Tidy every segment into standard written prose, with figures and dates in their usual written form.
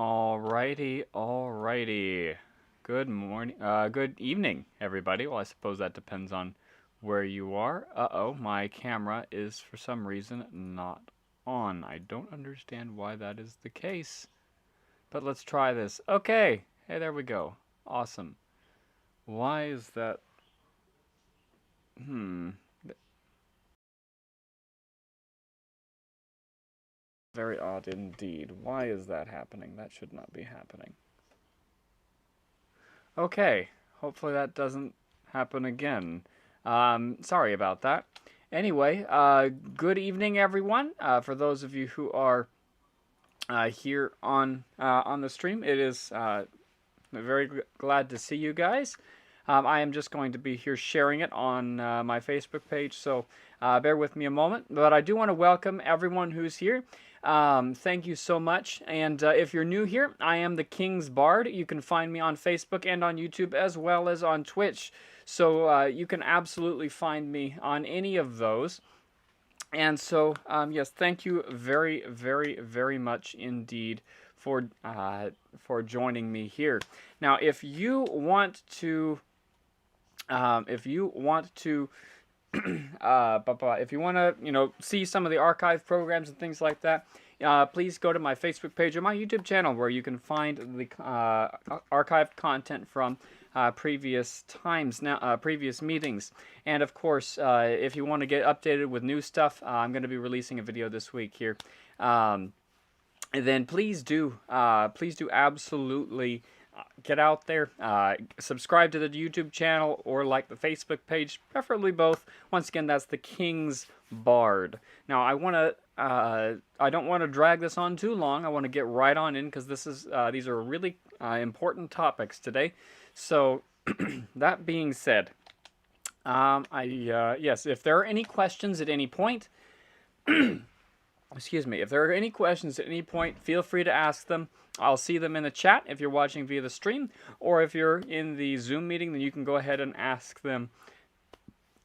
Alrighty. Good morning, good evening, everybody. Well, I suppose that depends on where you are. Uh-oh, my camera is for some reason not on. I don't understand why that is the case, but let's try this. Okay, hey, there we go. Awesome. Why is that? Hmm, very odd indeed. Why is that happening? That should not be happening. Okay, hopefully that doesn't happen again. Sorry about that. Anyway, good evening, everyone. For those of you who are here on the stream, it is very glad to see you guys. I am just going to be here sharing it on my Facebook page, so bear with me a moment. But I do want to welcome everyone who's here. Thank you so much. And if you're new here, I am the King's Bard. You can find me on Facebook and on YouTube as well as on Twitch. So you can absolutely find me on any of those. And so, yes, thank you very, very, very much indeed for joining me here. Now, if you want to if you want to see some of the archive programs and things like that, please go to my Facebook page or my YouTube channel where you can find the archived content from previous times, previous meetings. And of course, if you want to get updated with new stuff, I'm going to be releasing a video this week here. Then please do absolutely get out there, subscribe to the YouTube channel or like the Facebook page, preferably both. Once again, that's the King's Bard. Now, I don't want to drag this on too long. I want to get right on in because these are really important topics today. So, that being said, yes, if there are any questions at any point, excuse me, if there are any questions at any point, feel free to ask them. I'll see them in the chat if you're watching via the stream, or if you're in the Zoom meeting, then you can go ahead and ask them,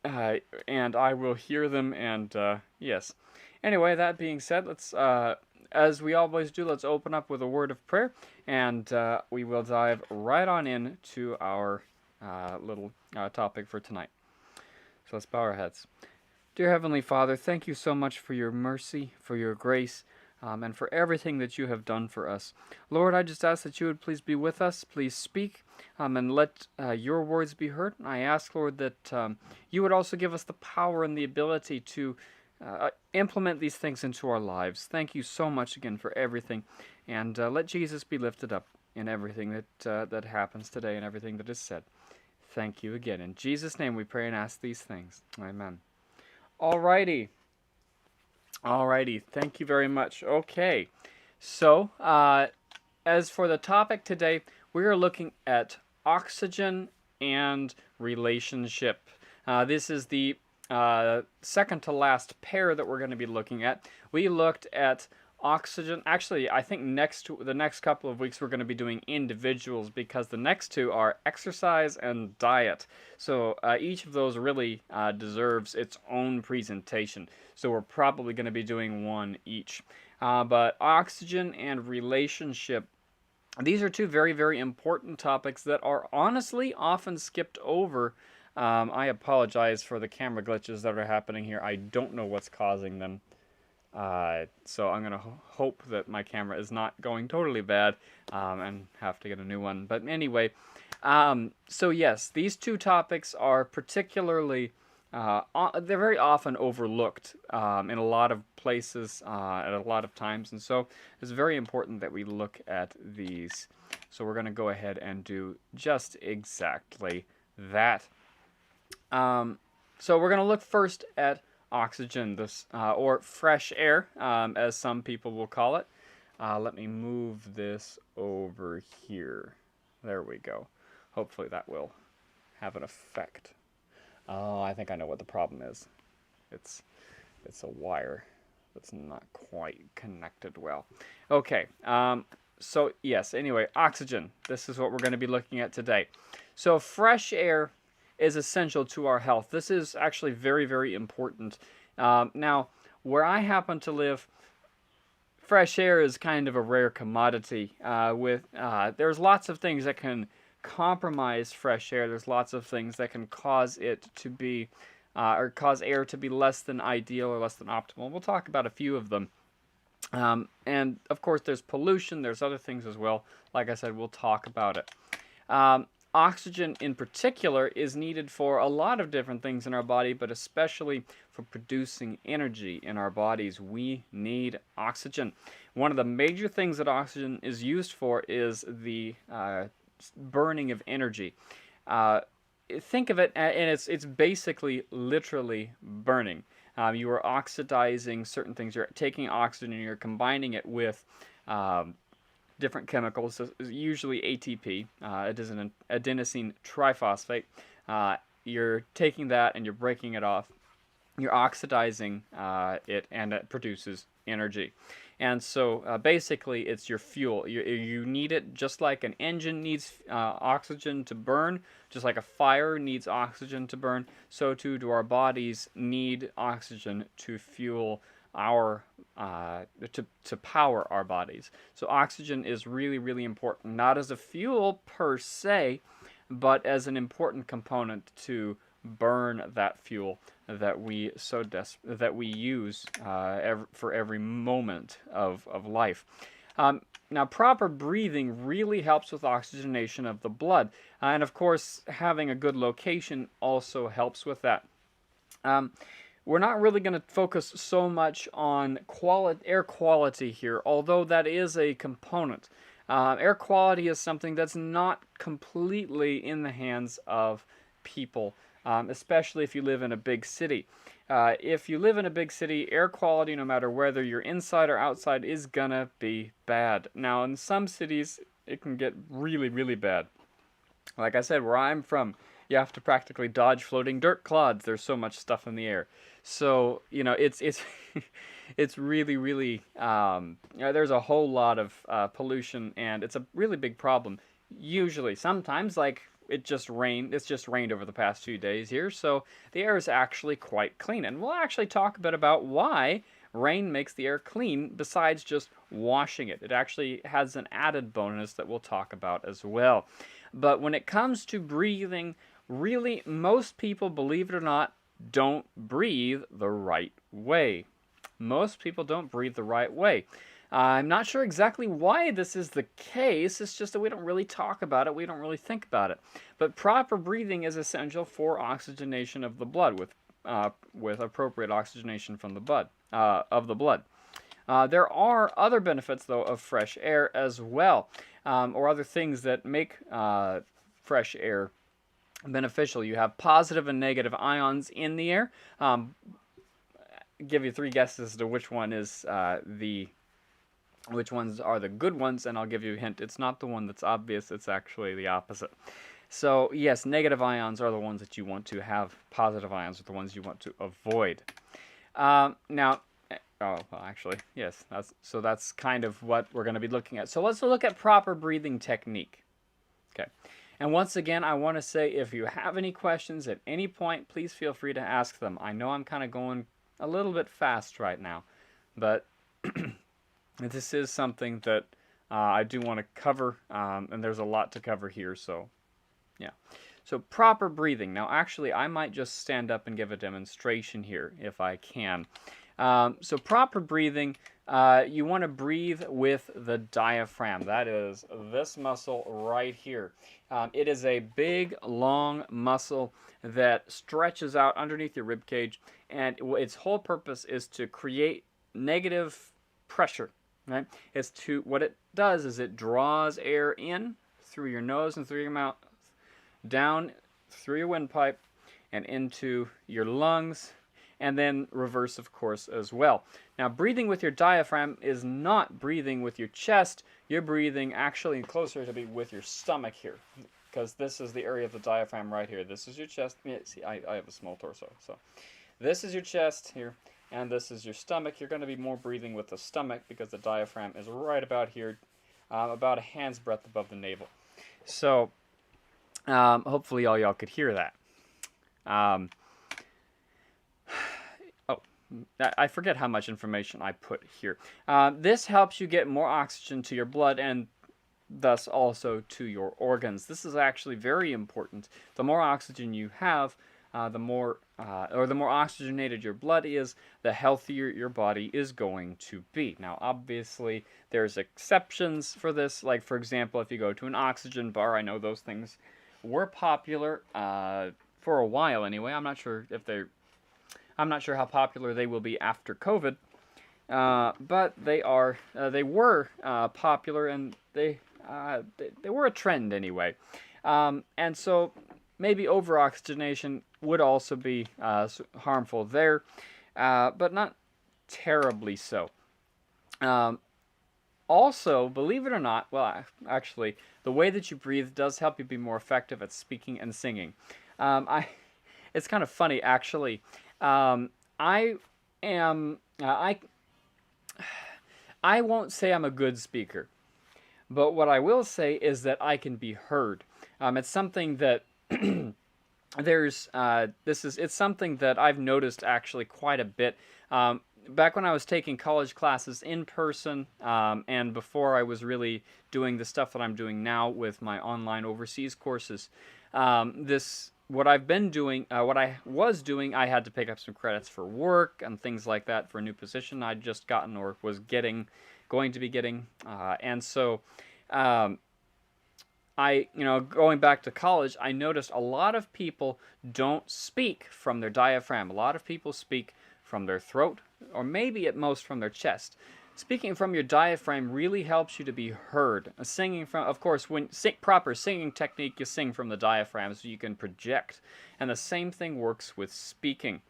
and I will hear them, and yes. Anyway, that being said, let's, as we always do, let's open up with a word of prayer, and we will dive right on in to our little topic for tonight. So let's bow our heads. Dear Heavenly Father, thank you so much for your mercy, for your grace, and for everything that you have done for us. Lord, I just ask that you would please be with us, please speak, and let your words be heard. I ask, Lord, that you would also give us the power and the ability to implement these things into our lives. Thank you so much again for everything, and let Jesus be lifted up in everything that happens today and everything that is said. Thank you again. In Jesus' name we pray and ask these things. Amen. Alrighty. Thank you very much. Okay, so as for the topic today, we are looking at oxygen and relationship. This is the second to last pair that we're going to be looking at. We looked at oxygen. Actually, I think the next couple of weeks we're going to be doing individuals because the next two are exercise and diet. So each of those really deserves its own presentation. So we're probably going to be doing one each. But oxygen and relationship, these are two very, very important topics that are honestly often skipped over. I apologize for the camera glitches that are happening here. I don't know what's causing them. So I'm going to hope that my camera is not going totally bad and have to get a new one. But anyway, so yes, these two topics are particularly, they're very often overlooked in a lot of places at a lot of times. And so it's very important that we look at these. So we're going to go ahead and do just exactly that. So we're going to look first at oxygen, or fresh air, as some people will call it. Let me move this over here. There we go. Hopefully that will have an effect. Oh, I think I know what the problem is. It's a wire that's not quite connected well. Okay, so yes, anyway, oxygen. This is what we're going to be looking at today. So fresh air is essential to our health. This is actually very, very important. Now, where I happen to live, fresh air is kind of a rare commodity. There's lots of things that can compromise fresh air. There's lots of things that can cause it to be, or cause air to be less than ideal or less than optimal. We'll talk about a few of them. And of course, there's pollution. There's other things as well. Like I said, we'll talk about it. Oxygen in particular is needed for a lot of different things in our body, but especially for producing energy in our bodies. We need oxygen. One of the major things that oxygen is used for is the burning of energy. Think of it, and it's basically literally burning. You are oxidizing certain things. You're taking oxygen and you're combining it with different chemicals, so usually ATP. It is an adenosine triphosphate. You're taking that and you're breaking it off. You're oxidizing it, and it produces energy. And so basically it's your fuel. You need it just like an engine needs oxygen to burn, just like a fire needs oxygen to burn, so too do our bodies need oxygen to fuel our to power our bodies. So oxygen is really, really important, not as a fuel per se, but as an important component to burn that fuel that we use for every moment of life. Now, proper breathing really helps with oxygenation of the blood, and of course, having a good location also helps with that. We're not really going to focus so much on air quality here, although that is a component. Air quality is something that's not completely in the hands of people, especially if you live in a big city. If you live in a big city, air quality, no matter whether you're inside or outside, is gonna be bad. Now, in some cities, it can get really, really bad. Like I said, where I'm from, you have to practically dodge floating dirt clods. There's so much stuff in the air. So, it's it's really, really, there's a whole lot of pollution, and it's a really big problem. Usually, sometimes, like, it's just rained over the past few days here, so the air is actually quite clean. And we'll actually talk a bit about why rain makes the air clean besides just washing it. It actually has an added bonus that we'll talk about as well. But when it comes to breathing, really, most people, believe it or not, don't breathe the right way. Most people don't breathe the right way. I'm not sure exactly why this is the case. It's just that we don't really talk about it. We don't really think about it. But proper breathing is essential for oxygenation of the blood, with appropriate oxygenation from the blood of the blood. There are other benefits, though, of fresh air as well, or other things that make fresh air beneficial. You have positive and negative ions in the air. Give you 3 guesses as to which one is which ones are the good ones, and I'll give you a hint. It's not the one that's obvious. It's actually the opposite. So yes, negative ions are the ones that you want to have. Positive ions are the ones you want to avoid. Yes, that's kind of what we're going to be looking at. So let's look at proper breathing technique. Okay. And once again, I want to say, if you have any questions at any point, please feel free to ask them. I know I'm kind of going a little bit fast right now, but this is something that I do want to cover, and there's a lot to cover here, so yeah. So proper breathing. Now, actually, I might just stand up and give a demonstration here if I can. So proper breathing, you want to breathe with the diaphragm. That is this muscle right here. It is a big, long muscle that stretches out underneath your rib cage, and its whole purpose is to create negative pressure. Right? What it does is it draws air in through your nose and through your mouth, down through your windpipe, and into your lungs, and then reverse, of course, as well. Now, breathing with your diaphragm is not breathing with your chest. You're breathing actually closer to be with your stomach here, because this is the area of the diaphragm right here. This is your chest. Yeah, see, I have a small torso, so this is your chest here, and this is your stomach. You're going to be more breathing with the stomach because the diaphragm is right about here, about a hand's breadth above the navel. So hopefully all y'all could hear that. I forget how much information I put here. This helps you get more oxygen to your blood and thus also to your organs. This is actually very important. The more oxygen you have, the more oxygenated your blood is, the healthier your body is going to be. Now, obviously, there's exceptions for this. Like, for example, if you go to an oxygen bar, I know those things were popular for a while anyway. I'm not sure how popular they will be after COVID. But they were popular, and they were a trend anyway. And so maybe over-oxygenation would also be harmful there, but not terribly so. Also, believe it or not, well, actually, the way that you breathe does help you be more effective at speaking and singing. It's kind of funny, actually. I am, I won't say I'm a good speaker, but what I will say is that I can be heard. It's something that it's something that I've noticed actually quite a bit. Back when I was taking college classes in person, and before I was really doing the stuff that I'm doing now with my online overseas courses, what I was doing, I had to pick up some credits for work and things like that for a new position I'd just gotten or was going to be getting, and so going back to college, I noticed a lot of people don't speak from their diaphragm. A lot of people speak from their throat, or maybe at most from their chest. Speaking from your diaphragm really helps you to be heard. Of course, proper singing technique, you sing from the diaphragm so you can project. And the same thing works with speaking.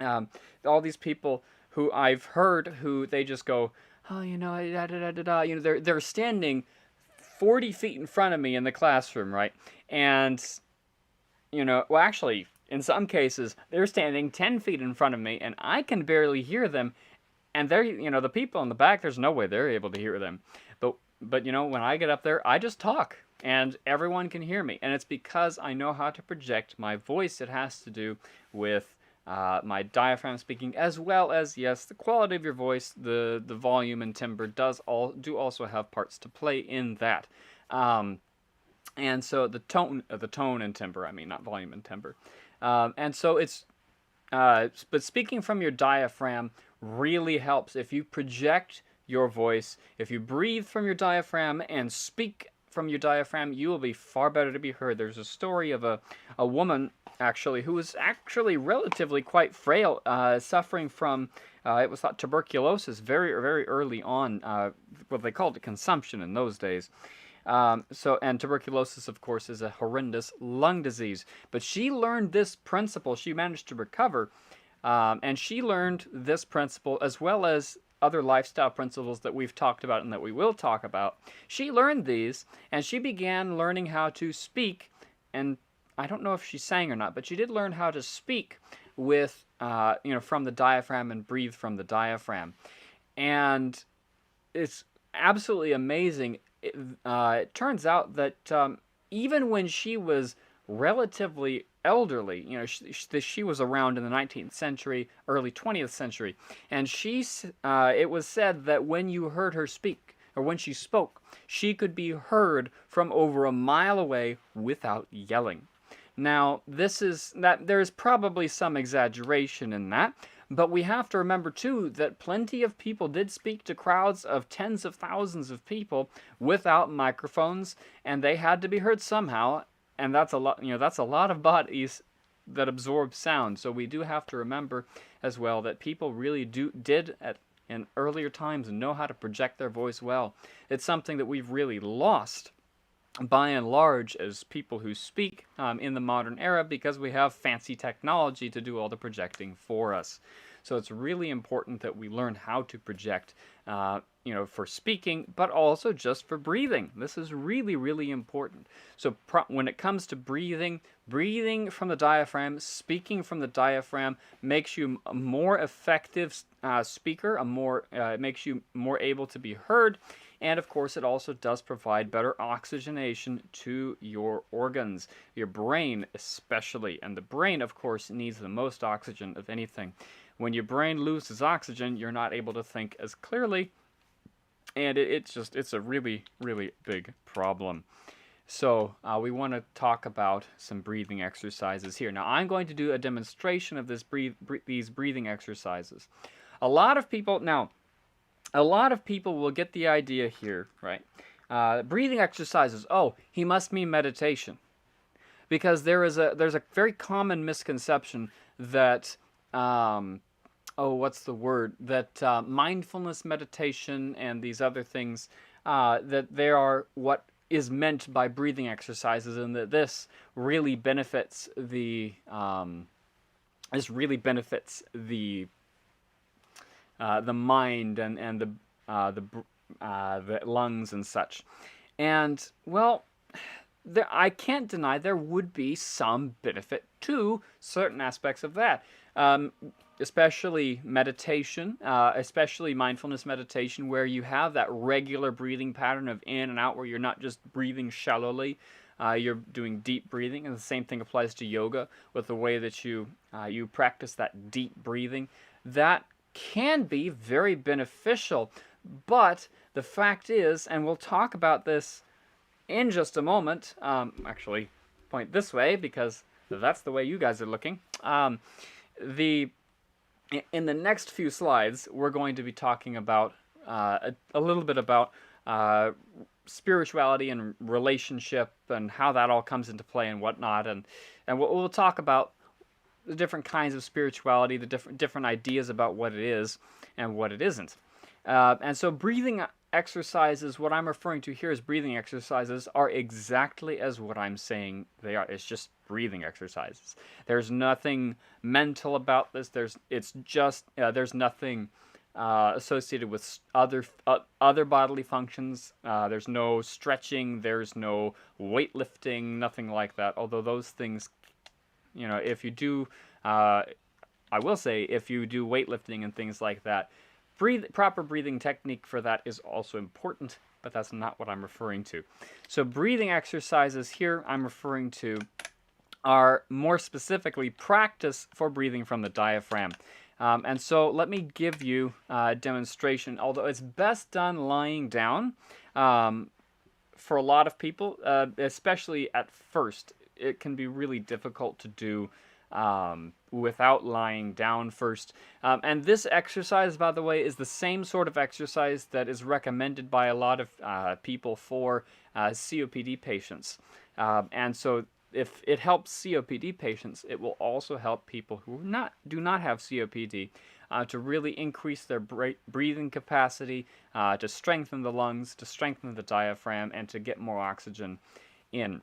All these people who I've heard who they just go, oh, da da da da da. They're standing 40 feet in front of me in the classroom, right? And, well, actually, in some cases, they're standing 10 feet in front of me, and I can barely hear them. And they're, the people in the back, there's no way they're able to hear them. But when I get up there, I just talk, and everyone can hear me. And it's because I know how to project my voice. It has to do with my diaphragm speaking, as well as, yes, the quality of your voice, the volume and timbre do also have parts to play in that. And so the tone and timbre, I mean, not volume and timbre. And so but speaking from your diaphragm really helps. If you project your voice, if you breathe from your diaphragm and speak from your diaphragm, you will be far better to be heard. There's a story of a woman, actually, who was actually relatively quite frail, suffering from, it was thought tuberculosis very, very early on, what they called it consumption in those days. And tuberculosis, of course, is a horrendous lung disease. But she learned this principle. She managed to recover, and she learned this principle as well as other lifestyle principles that we've talked about and that we will talk about. She learned these, and she began learning how to speak. And I don't know if she sang or not, but she did learn how to speak with, from the diaphragm and breathe from the diaphragm. And it's absolutely amazing. It turns out that even when she was relatively elderly, she was around in the 19th century, early 20th century, and it was said that when you heard her speak, or when she spoke, she could be heard from over a mile away without yelling. Now, there's probably some exaggeration in that, but we have to remember, too, that plenty of people did speak to crowds of tens of thousands of people without microphones, and they had to be heard somehow, and that's a lot of bodies that absorb sound. So we do have to remember as well that people really did in earlier times know how to project their voice well. It's something that we've really lost by and large as people who speak in the modern era, because we have fancy technology to do all the projecting for us. So it's really important that we learn how to project, for speaking, but also just for breathing. This is really, really important. So when it comes to breathing from the diaphragm, speaking from the diaphragm makes you a more effective speaker, it makes you more able to be heard. And of course, it also does provide better oxygenation to your organs, your brain especially. And the brain, of course, needs the most oxygen of anything. When your brain loses oxygen, you're not able to think as clearly, and it's a really, really big problem. So we want to talk about some breathing exercises here. Now I'm going to do a demonstration of these breathing exercises. A lot of people will get the idea here, right? Breathing exercises. Oh, he must mean meditation, because there's a very common misconception that what's the word? That mindfulness meditation and these other things, that they are what is meant by breathing exercises, and that this really benefits the mind and the lungs and such. And well, I can't deny there would be some benefit to certain aspects of that. Especially meditation, especially mindfulness meditation, where you have that regular breathing pattern of in and out, where you're not just breathing shallowly, you're doing deep breathing. And the same thing applies to yoga, with the way that you practice that deep breathing. That can be very beneficial, but the fact is, and we'll talk about this in just a moment, actually point this way because that's the way you guys are looking. In the next few slides, we're going to be talking about a little bit about spirituality and relationship and how that all comes into play and whatnot, and we'll talk about the different kinds of spirituality, the different ideas about what it is and what it isn't. And so breathing exercises, what I'm referring to here as breathing exercises, are exactly as what I'm saying they are. It's just breathing exercises. There's nothing mental about this. There's nothing associated with other bodily functions. There's no stretching. There's no weightlifting. Nothing like that. Although those things, if you do, I will say, if you do weightlifting and things like that, proper breathing technique for that is also important, but that's not what I'm referring to. So breathing exercises here I'm referring to are more specifically practice for breathing from the diaphragm. And so let me give you a demonstration, although it's best done lying down. For a lot of people, especially at first, it can be really difficult to do without lying down first. And this exercise, by the way, is the same sort of exercise that is recommended by a lot of people for COPD patients. And so if it helps COPD patients, it will also help people who do not have COPD to really increase their breathing capacity, to strengthen the lungs, to strengthen the diaphragm, and to get more oxygen in.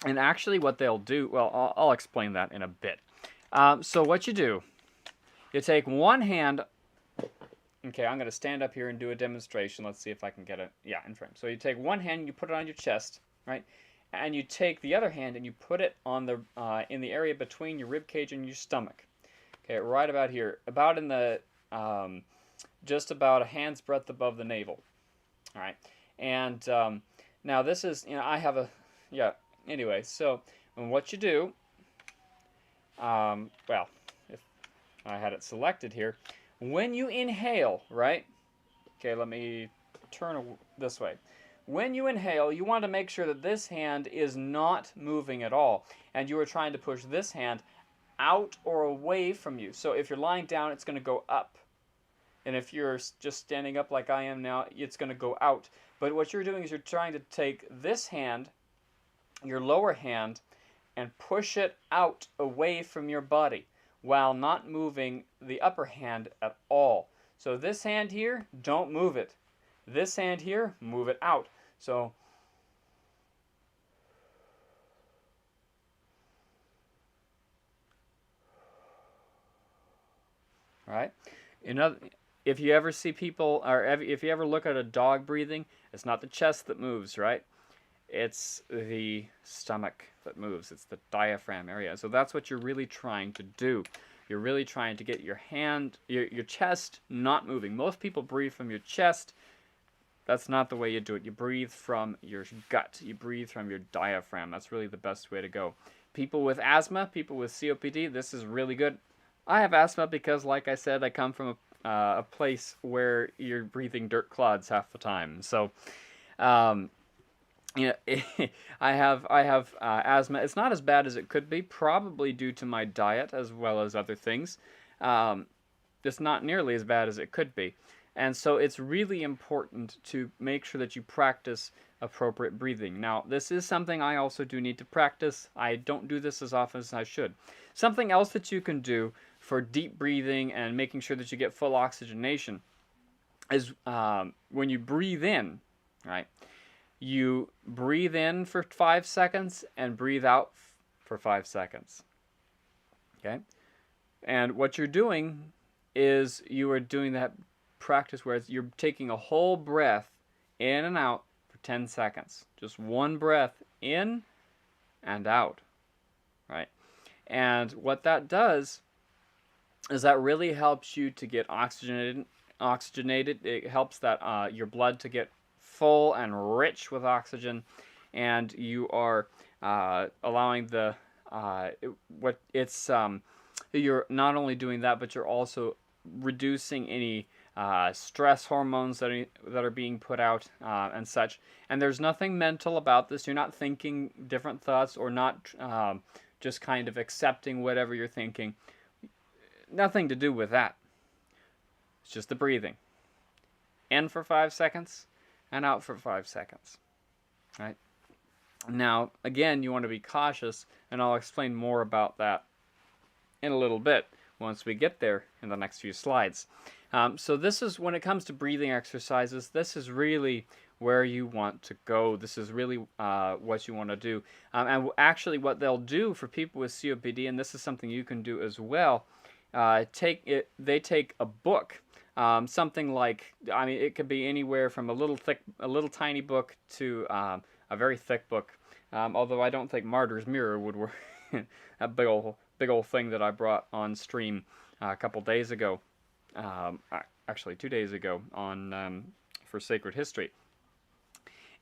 And actually what they'll do, well, I'll explain that in a bit. So what you do, you take one hand. Okay, I'm going to stand up here and do a demonstration. Let's see if I can get it, in frame. So you take one hand and you put it on your chest, right? And you take the other hand and you put it on the in the area between your rib cage and your stomach. Okay, right about here, about in the just about a hand's breadth above the navel. All right, and now this is, I have a Anyway, so what you do, well, if I had it selected here, when you inhale, right? Okay, let me turn this way. When you inhale, you want to make sure that this hand is not moving at all, and you are trying to push this hand out or away from you. So if you're lying down, it's going to go up. And if you're just standing up like I am now, it's going to go out. But what you're doing is you're trying to take this hand, your lower hand, and push it out away from your body while not moving the upper hand at all. So this hand here, don't move it. This hand here, move it out. So right? If you ever see people, or if you ever look at a dog breathing, it's not the chest that moves, right? It's the stomach that moves. It's the diaphragm area. So that's what you're really trying to do. You're really trying to get your chest not moving. Most people breathe from your chest. That's not the way you do it. You breathe from your gut. You breathe from your diaphragm. That's really the best way to go. People with asthma, people with COPD, this is really good. I have asthma because, like I said, I come from a place where you're breathing dirt clods half the time. So, um, you know, I have asthma. It's not as bad as it could be, probably due to my diet as well as other things. Um, it's not nearly as bad as it could be. And so it's really important to make sure that you practice appropriate breathing. Now, this is something I also do need to practice. I don't do this as often as I should. Something else that you can do for deep breathing and making sure that you get full oxygenation is when you breathe in, right? You breathe in for 5 seconds and breathe out for 5 seconds. Okay? And what you're doing is you are doing that practice where you're taking a whole breath in and out for 10 seconds. Just one breath in and out, right? And what that does is that really helps you to get oxygenated. It helps that your blood to get full and rich with oxygen, and you are allowing the you're not only doing that, but you're also reducing any stress hormones that are being put out and such. And there's nothing mental about this. You're not thinking different thoughts or not just kind of accepting whatever you're thinking. Nothing to do with that. It's just the breathing. In for 5 seconds and out for 5 seconds. Right? Now, again, you want to be cautious, and I'll explain more about that in a little bit once we get there in the next few slides. So this is, when it comes to breathing exercises, this is really where you want to go. This is really what you want to do. And actually what they'll do for people with COPD, and this is something you can do as well, they take a book, something like, I mean, it could be anywhere from a little tiny book to a very thick book. Although I don't think Martyr's Mirror would work. A big old thing that I brought on stream a couple days ago, actually 2 days ago on for Sacred History.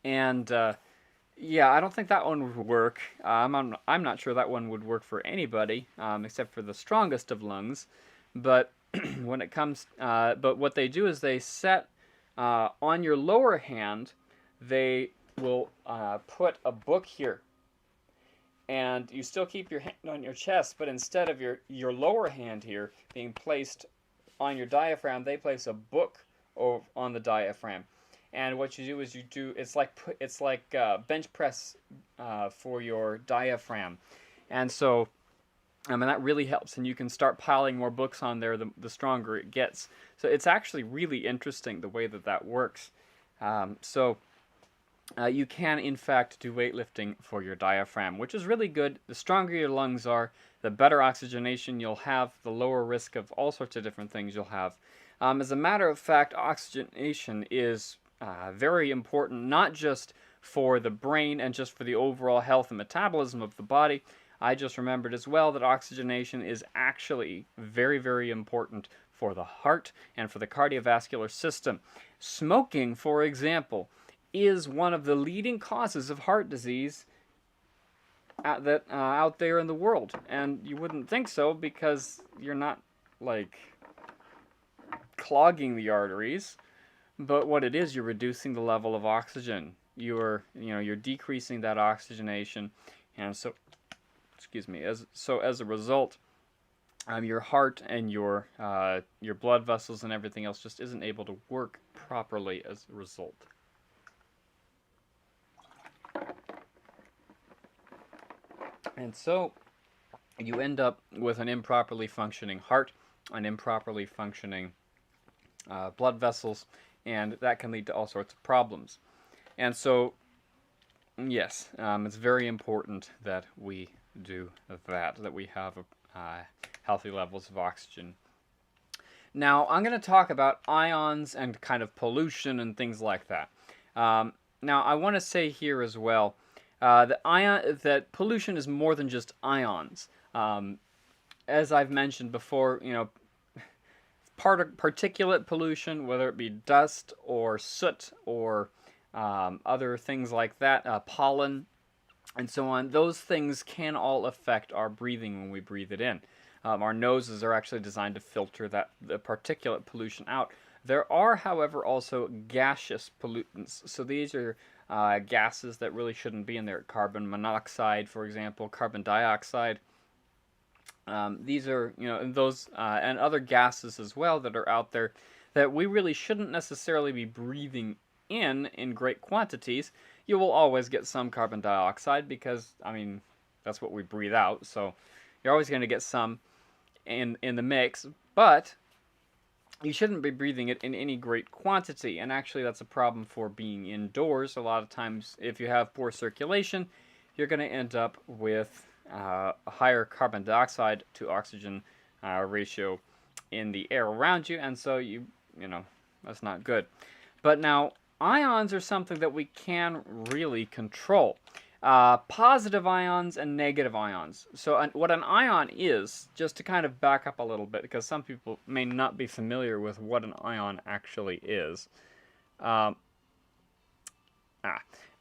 And yeah, I don't think that one would work. I'm not sure that one would work for anybody except for the strongest of lungs. But when it comes, but what they do is they set on your lower hand, they will put a book here. And you still keep your hand on your chest, but instead of your lower hand here being placed on your diaphragm, they place a book on the diaphragm. And what you do is it's like bench press for your diaphragm. And so, I mean, that really helps, and you can start piling more books on there the stronger it gets. So it's actually really interesting the way that works. You can, in fact, do weightlifting for your diaphragm, which is really good. The stronger your lungs are, the better oxygenation you'll have, the lower risk of all sorts of different things you'll have. As a matter of fact, oxygenation is very important, not just for the brain and just for the overall health and metabolism of the body. I just remembered as well that oxygenation is actually very, very important for the heart and for the cardiovascular system. Smoking, for example, is one of the leading causes of heart disease out there in the world. And you wouldn't think so because you're not, like, clogging the arteries. But what it is, you're reducing the level of oxygen. You're decreasing that oxygenation. And so, as a result, your heart and your blood vessels and everything else just isn't able to work properly as a result. And so you end up with an improperly functioning heart, an improperly functioning blood vessels, and that can lead to all sorts of problems. And so, yes, it's very important that we do that we have healthy levels of oxygen. Now, I'm going to talk about ions and kind of pollution and things like that. Now, I want to say here as well, that pollution is more than just ions. As I've mentioned before, particulate pollution, whether it be dust or soot or other things like that, pollen, and so on, those things can all affect our breathing when we breathe it in. Our noses are actually designed to filter the particulate pollution out. There are, however, also gaseous pollutants. So these are gases that really shouldn't be in there. Carbon monoxide, for example, carbon dioxide. These are, those and other gases as well that are out there that we really shouldn't necessarily be breathing in great quantities. You will always get some carbon dioxide because, that's what we breathe out. So you're always going to get some in the mix, but you shouldn't be breathing it in any great quantity. And actually, that's a problem for being indoors. A lot of times, if you have poor circulation, you're going to end up with a higher carbon dioxide to oxygen ratio in the air around you, and so that's not good. But now, ions are something that we can really control. Positive ions and negative ions. So what an ion is, just to kind of back up a little bit, because some people may not be familiar with what an ion actually is. An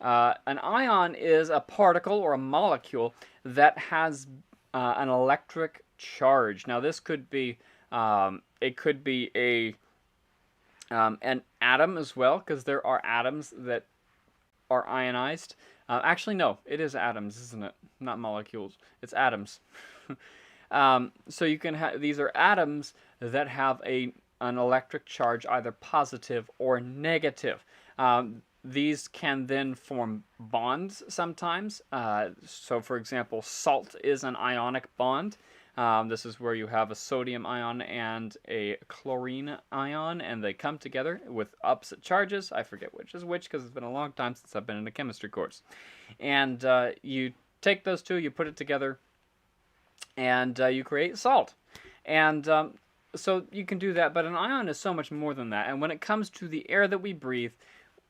ion is a particle or a molecule that has an electric charge. Now, this could be it could be an atom as well, because there are atoms that are ionized. Actually, no, it is atoms, isn't it? Not molecules. It's atoms. So you can have these are atoms that have an electric charge, either positive or negative. These can then form bonds sometimes. So, for example, salt is an ionic bond. This is where you have a sodium ion and a chlorine ion, and they come together with opposite charges. I forget which is which because it's been a long time since I've been in a chemistry course. And you take those two, you put it together, and you create salt. And so you can do that, but an ion is so much more than that. And when it comes to the air that we breathe,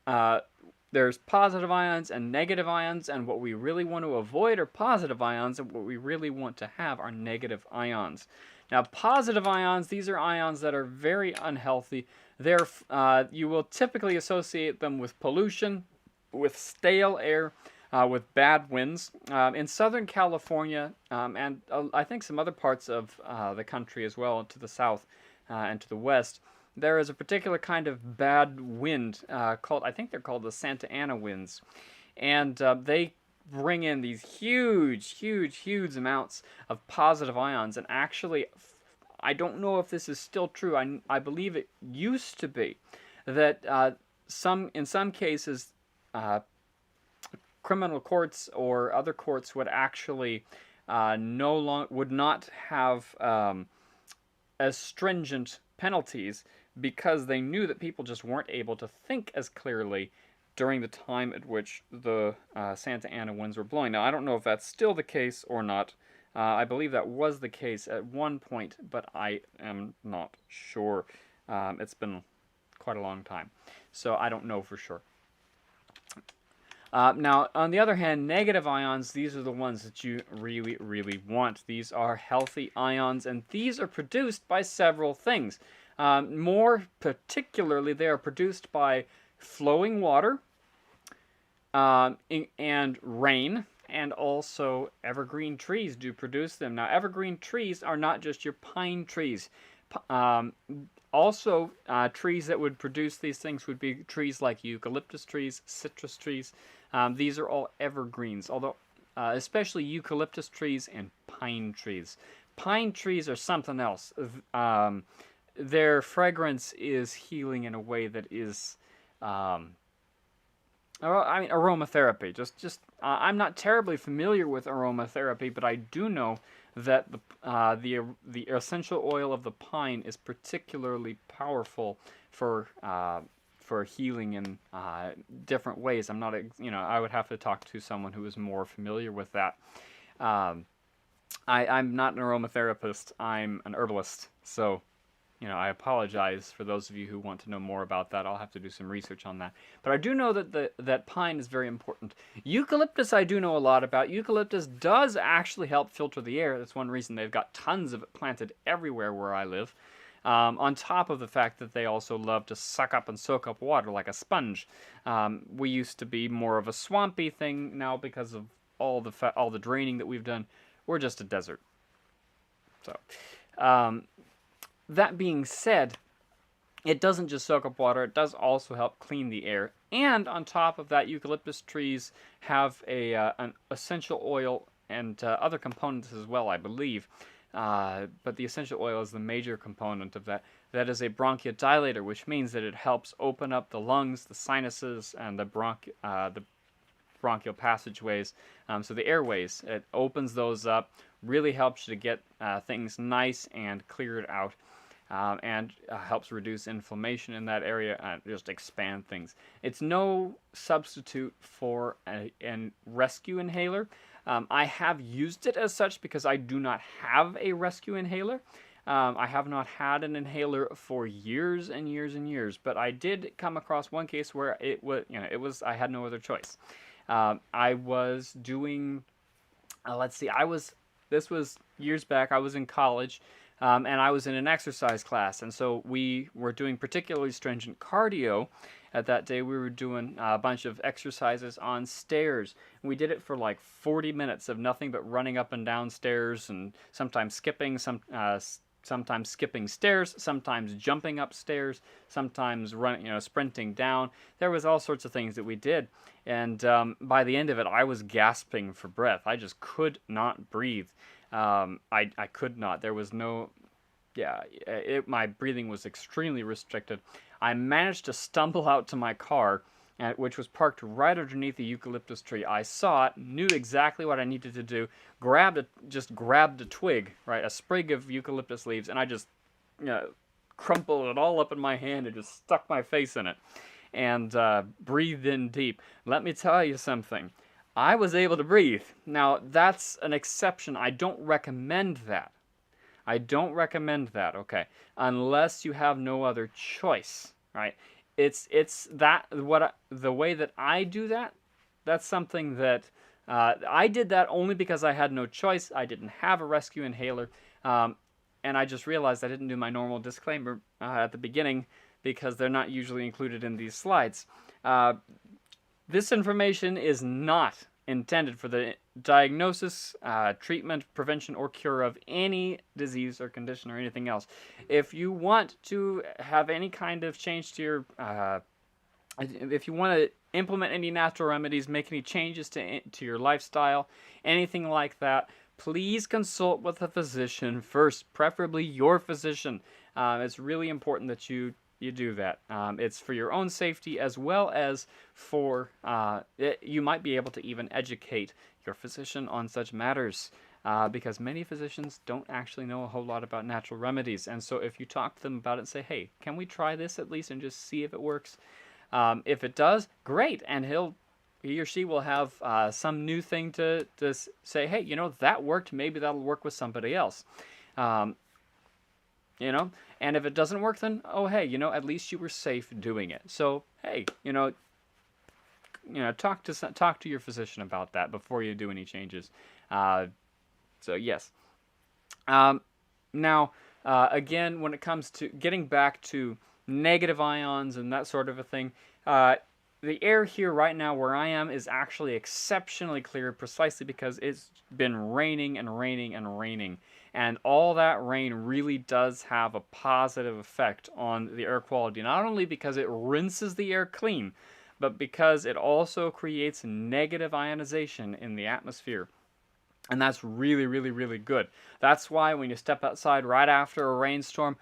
there's positive ions and negative ions, and what we really want to avoid are positive ions, and what we really want to have are negative ions. Now, positive ions, these are ions that are very unhealthy. You will typically associate them with pollution, with stale air, with bad winds. In Southern California, and I think some other parts of the country as well, to the south and to the west, there is a particular kind of bad wind I think they're called the Santa Ana winds. And they bring in these huge amounts of positive ions. And actually, I don't know if this is still true. I believe it used to be that in some cases, criminal courts or other courts would actually would not have as stringent penalties, because they knew that people just weren't able to think as clearly during the time at which the Santa Ana winds were blowing. Now, I don't know if that's still the case or not. I believe that was the case at one point, but I am not sure. It's been quite a long time, so I don't know for sure. Now, on the other hand, negative ions, these are the ones that you really want. These are healthy ions, and these are produced by several things. More particularly, they are produced by flowing water and rain, and also evergreen trees do produce them. Now, evergreen trees are not just your pine trees. Also, trees that would produce these things would be trees like eucalyptus trees, citrus trees. These are all evergreens, although especially eucalyptus trees and pine trees. Pine trees are something else. Their fragrance is healing in a way that is, aromatherapy. I'm not terribly familiar with aromatherapy, but I do know that the essential oil of the pine is particularly powerful for healing in different ways. I'm not, I would have to talk to someone who is more familiar with that. I'm not an aromatherapist. I'm an herbalist, so. I apologize for those of you who want to know more about that. I'll have to do some research on that. But I do know that pine is very important. Eucalyptus I do know a lot about. Eucalyptus does actually help filter the air. That's one reason they've got tons of it planted everywhere where I live. On top of the fact that they also love to suck up and soak up water like a sponge. We used to be more of a swampy thing. Now, because of all the draining that we've done, we're just a desert. So, that being said, it doesn't just soak up water, it does also help clean the air. And on top of that, eucalyptus trees have an essential oil and other components as well, I believe. But the essential oil is the major component of that. That is a bronchodilator, which means that it helps open up the lungs, the sinuses, and the bronchial passageways, so the airways. It opens those up, really helps you to get things nice and cleared out. And helps reduce inflammation in that area and just expand things. It's no substitute for a rescue inhaler. I have used it as such because I do not have a rescue inhaler. I have not had an inhaler for years and years and years, but I did come across one case where I had no other choice. I was doing, this was years back. I was in college. And I was in an exercise class, and so we were doing particularly stringent cardio. At that day, we were doing a bunch of exercises on stairs. And we did it for like 40 minutes of nothing but running up and down stairs, and sometimes skipping, sometimes skipping stairs, sometimes jumping upstairs, sometimes sprinting down. There was all sorts of things that we did, and by the end of it, I was gasping for breath. I just could not breathe. I could not. There was no, my breathing was extremely restricted. I managed to stumble out to my car, which was parked right underneath the eucalyptus tree. I saw it, knew exactly what I needed to do, just grabbed a twig, right, a sprig of eucalyptus leaves, and I just, crumpled it all up in my hand and just stuck my face in it and breathed in deep. Let me tell you something. I was able to breathe. Now, that's an exception. I don't recommend that. Okay? Unless you have no other choice, right? The way that I do that, that's something that I did that only because I had no choice. I didn't have a rescue inhaler, and I just realized I didn't do my normal disclaimer at the beginning because they're not usually included in these slides. This information is not intended for the diagnosis, treatment, prevention, or cure of any disease or condition or anything else. If you want to have any kind of change to your, if you want to implement any natural remedies, make any changes to your lifestyle, anything like that, please consult with a physician first, preferably your physician. It's really important that you do that. It's for your own safety as well as for, you might be able to even educate your physician on such matters because many physicians don't actually know a whole lot about natural remedies. And so if you talk to them about it and say, hey, can we try this at least and just see if it works? If it does, great. And he or she will have some new thing to say, hey, that worked. Maybe that'll work with somebody else. And if it doesn't work, then, oh, hey, at least you were safe doing it. So, hey, talk to your physician about that before you do any changes. So, yes. Now, again, when it comes to getting back to negative ions and that sort of a thing, the air here right now where I am is actually exceptionally clear precisely because it's been raining and raining and raining. And all that rain really does have a positive effect on the air quality, not only because it rinses the air clean, but because it also creates negative ionization in the atmosphere. And that's really, really, really good. That's why when you step outside right after a rainstorm,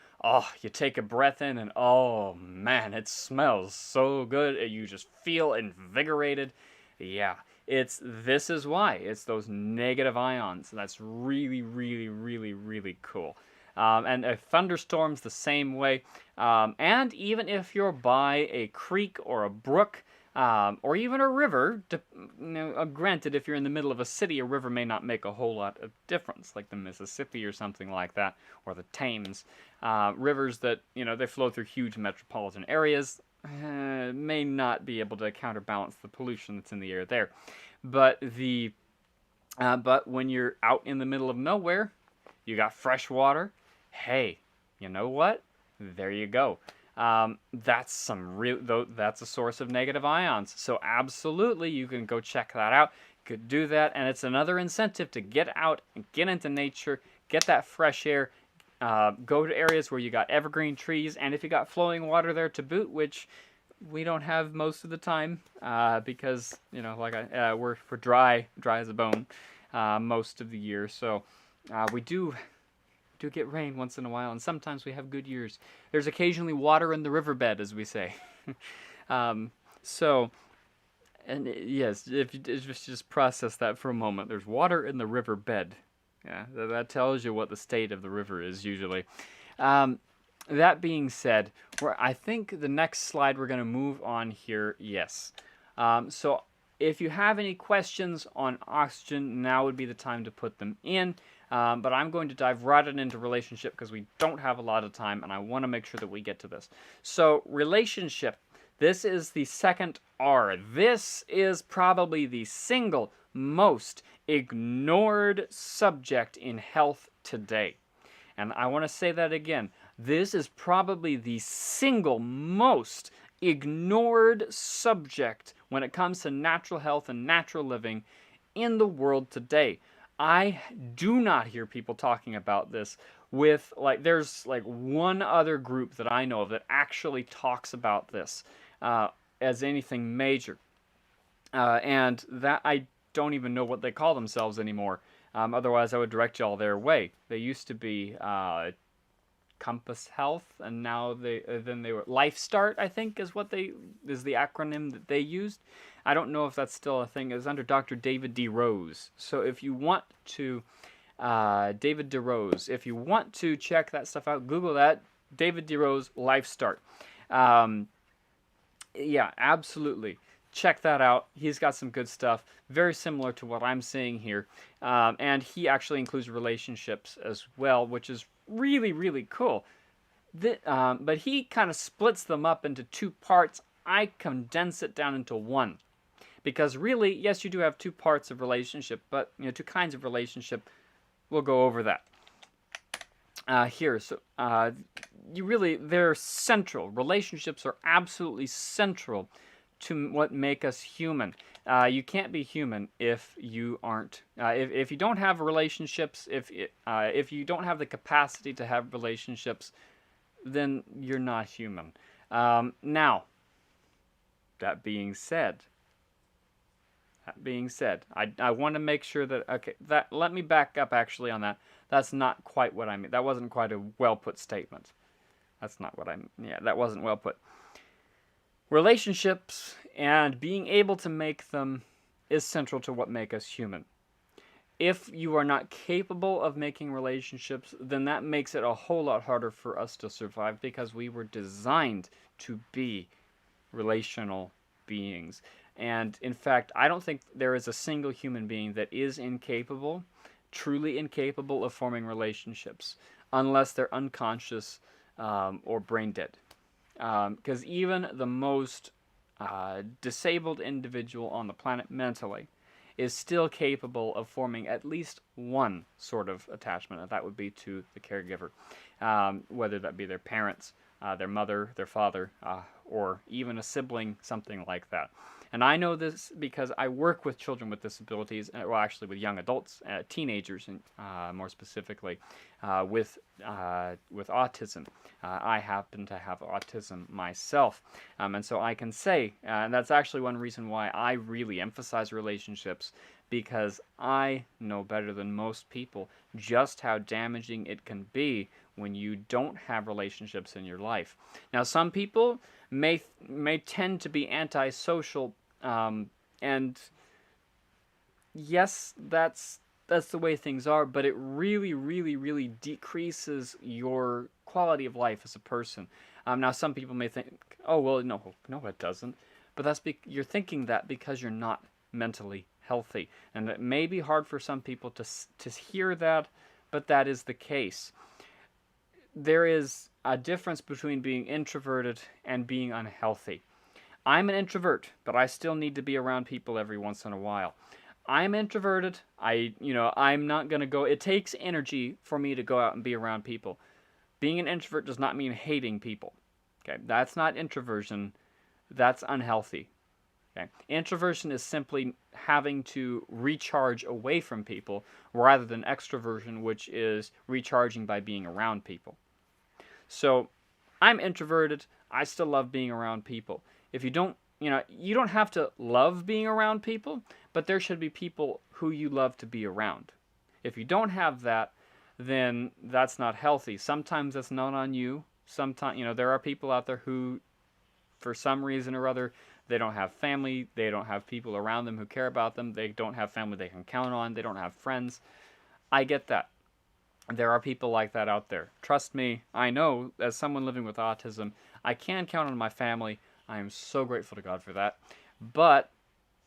you take a breath in and oh man, it smells so good. You just feel invigorated. Yeah, this is why. It's those negative ions. That's really, really, really, really cool. And a thunderstorm's the same way. And even if you're by a creek or a brook, or even a river, granted, if you're in the middle of a city, a river may not make a whole lot of difference, like the Mississippi or something like that, or the Thames. Rivers that, they flow through huge metropolitan areas may not be able to counterbalance the pollution that's in the air there. But when you're out in the middle of nowhere, you got fresh water, hey, you know what? There you go. That's a source of negative ions. So absolutely, you can go check that out. You could do that, and it's another incentive to get out and get into nature, get that fresh air. Go to areas where you got evergreen trees, and if you got flowing water there to boot, which we don't have most of the time, because we're dry as a bone most of the year. So we do get rain once in a while, and sometimes we have good years. There's occasionally water in the riverbed, as we say. So, and yes, if you just process that for a moment, there's water in the riverbed. Yeah, that tells you what the state of the river is usually. That being said, I think the next slide we're going to move on here. Yes. So if you have any questions on oxygen, now would be the time to put them in. But I'm going to dive right into relationship because we don't have a lot of time, and I want to make sure that we get to this. So relationship, this is the second R. This is probably the single most ignored subject in health today. And I want to say that again. This is probably the single most ignored subject when it comes to natural health and natural living in the world today. I do not hear people talking about this with, there's one other group that I know of that actually talks about this as anything major. And that I don't even know what they call themselves anymore. Otherwise, I would direct y'all their way. They used to be Compass Health, and now they were Life Start, I think, is the acronym that they used. I don't know if that's still a thing. It was under Dr. David D. Rose. So if you want to, David D. Rose, if you want to check that stuff out, Google that, David D. Rose, Life Start. Yeah, absolutely. Check that out. He's got some good stuff, very similar to what I'm saying here. And he actually includes relationships as well, which is really, really cool. But he kind of splits them up into two parts. I condense it down into one. Because really, yes, you do have two parts of relationship, but two kinds of relationship. We'll go over that here. So they're central. Relationships are absolutely central to what make us human. You can't be human if you aren't. If you don't have relationships, if you don't have the capacity to have relationships, then you're not human. Now, that being said, I want to make sure that let me back up actually on that. That's not quite what I mean. That wasn't quite a well put statement. That's not what that wasn't well put. Relationships and being able to make them is central to what makes us human. If you are not capable of making relationships, then that makes it a whole lot harder for us to survive because we were designed to be relational beings. And in fact, I don't think there is a single human being that is truly incapable of forming relationships unless they're unconscious or brain dead. Because even the most disabled individual on the planet mentally is still capable of forming at least one sort of attachment, and that would be to the caregiver, whether that be their parents, their mother, their father, or even a sibling, something like that. And I know this because I work with children with disabilities, well, actually with young adults, teenagers, and more specifically, with autism. I happen to have autism myself, and so I can say, and that's actually one reason why I really emphasize relationships, because I know better than most people just how damaging it can be when you don't have relationships in your life. Now, some people may tend to be antisocial, and yes, that's the way things are, but it really, really, really decreases your quality of life as a person. Now, some people may think, oh, well, no, it doesn't. But you're thinking that because you're not mentally healthy. And it may be hard for some people to hear that, but that is the case. There is a difference between being introverted and being unhealthy. I'm an introvert, but I still need to be around people every once in a while. I'm introverted. I'm not going to go. It takes energy for me to go out and be around people. Being an introvert does not mean hating people. Okay, that's not introversion. That's unhealthy. Okay? Introversion is simply having to recharge away from people rather than extroversion, which is recharging by being around people. So I'm introverted. I still love being around people. If you don't, you don't have to love being around people, but there should be people who you love to be around. If you don't have that, then that's not healthy. Sometimes that's not on you. Sometimes, there are people out there who, for some reason or other, they don't have family, they don't have people around them who care about them, they don't have family they can count on, they don't have friends. I get that. There are people like that out there. Trust me, I know, as someone living with autism, I can count on my family. I am so grateful to God for that. But,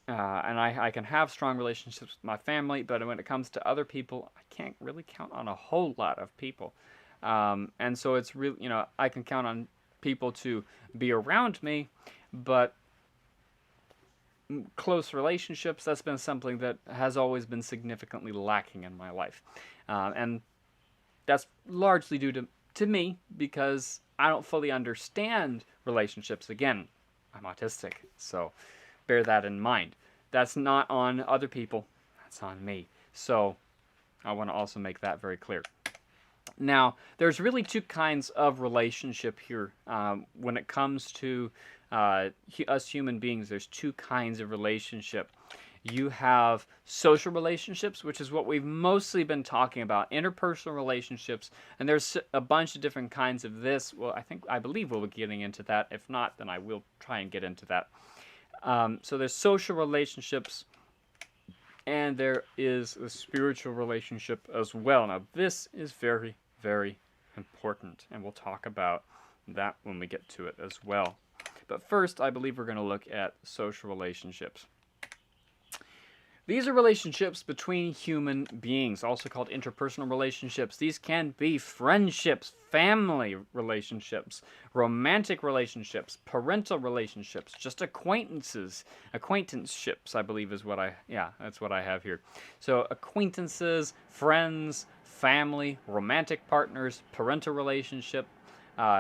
and I can have strong relationships with my family, but when it comes to other people, I can't really count on a whole lot of people. And so it's really, I can count on people to be around me, but close relationships, that's been something that has always been significantly lacking in my life. And that's largely due to me, because I don't fully understand relationships. Again, I'm autistic, so bear that in mind. That's not on other people, that's on me. So I want to also make that very clear. Now, there's really two kinds of relationship here. When it comes to us human beings, there's two kinds of relationship. You have social relationships, which is what we've mostly been talking about, interpersonal relationships, and there's a bunch of different kinds of this. Well, I believe we'll be getting into that. If not, then I will try and get into that. So there's social relationships, and there is a spiritual relationship as well. Now, this is very, very important, and we'll talk about that when we get to it as well. But first, I believe we're going to look at social relationships. These are relationships between human beings, also called interpersonal relationships. These can be friendships, family relationships, romantic relationships, parental relationships, just acquaintanceships, I believe is that's what I have here. So acquaintances, friends, family, romantic partners, parental relationship,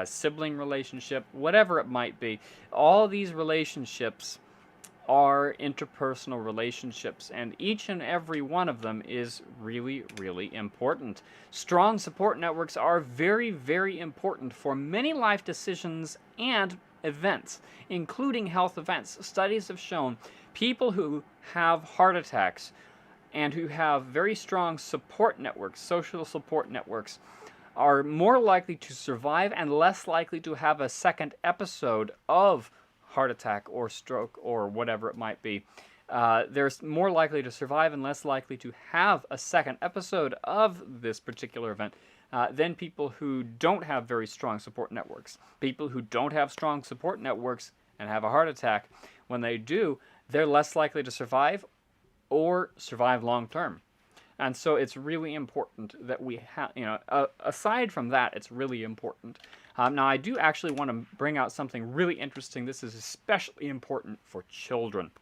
sibling relationship, whatever it might be. All these relationships are interpersonal relationships, and each and every one of them is really, really important. Strong support networks are very, very important for many life decisions and events, including health events. Studies have shown people who have heart attacks and who have very strong support networks, social support networks, are more likely to survive and less likely to have a second episode of heart attack or stroke or whatever it might be. They're more likely to survive and less likely to have a second episode of this particular event than people who don't have very strong support networks. People who don't have strong support networks and have a heart attack, when they do, they're less likely to survive or survive long term. And so it's really important that we have, aside from that, it's really important. Now, I do actually want to bring out something really interesting. This is especially important for children.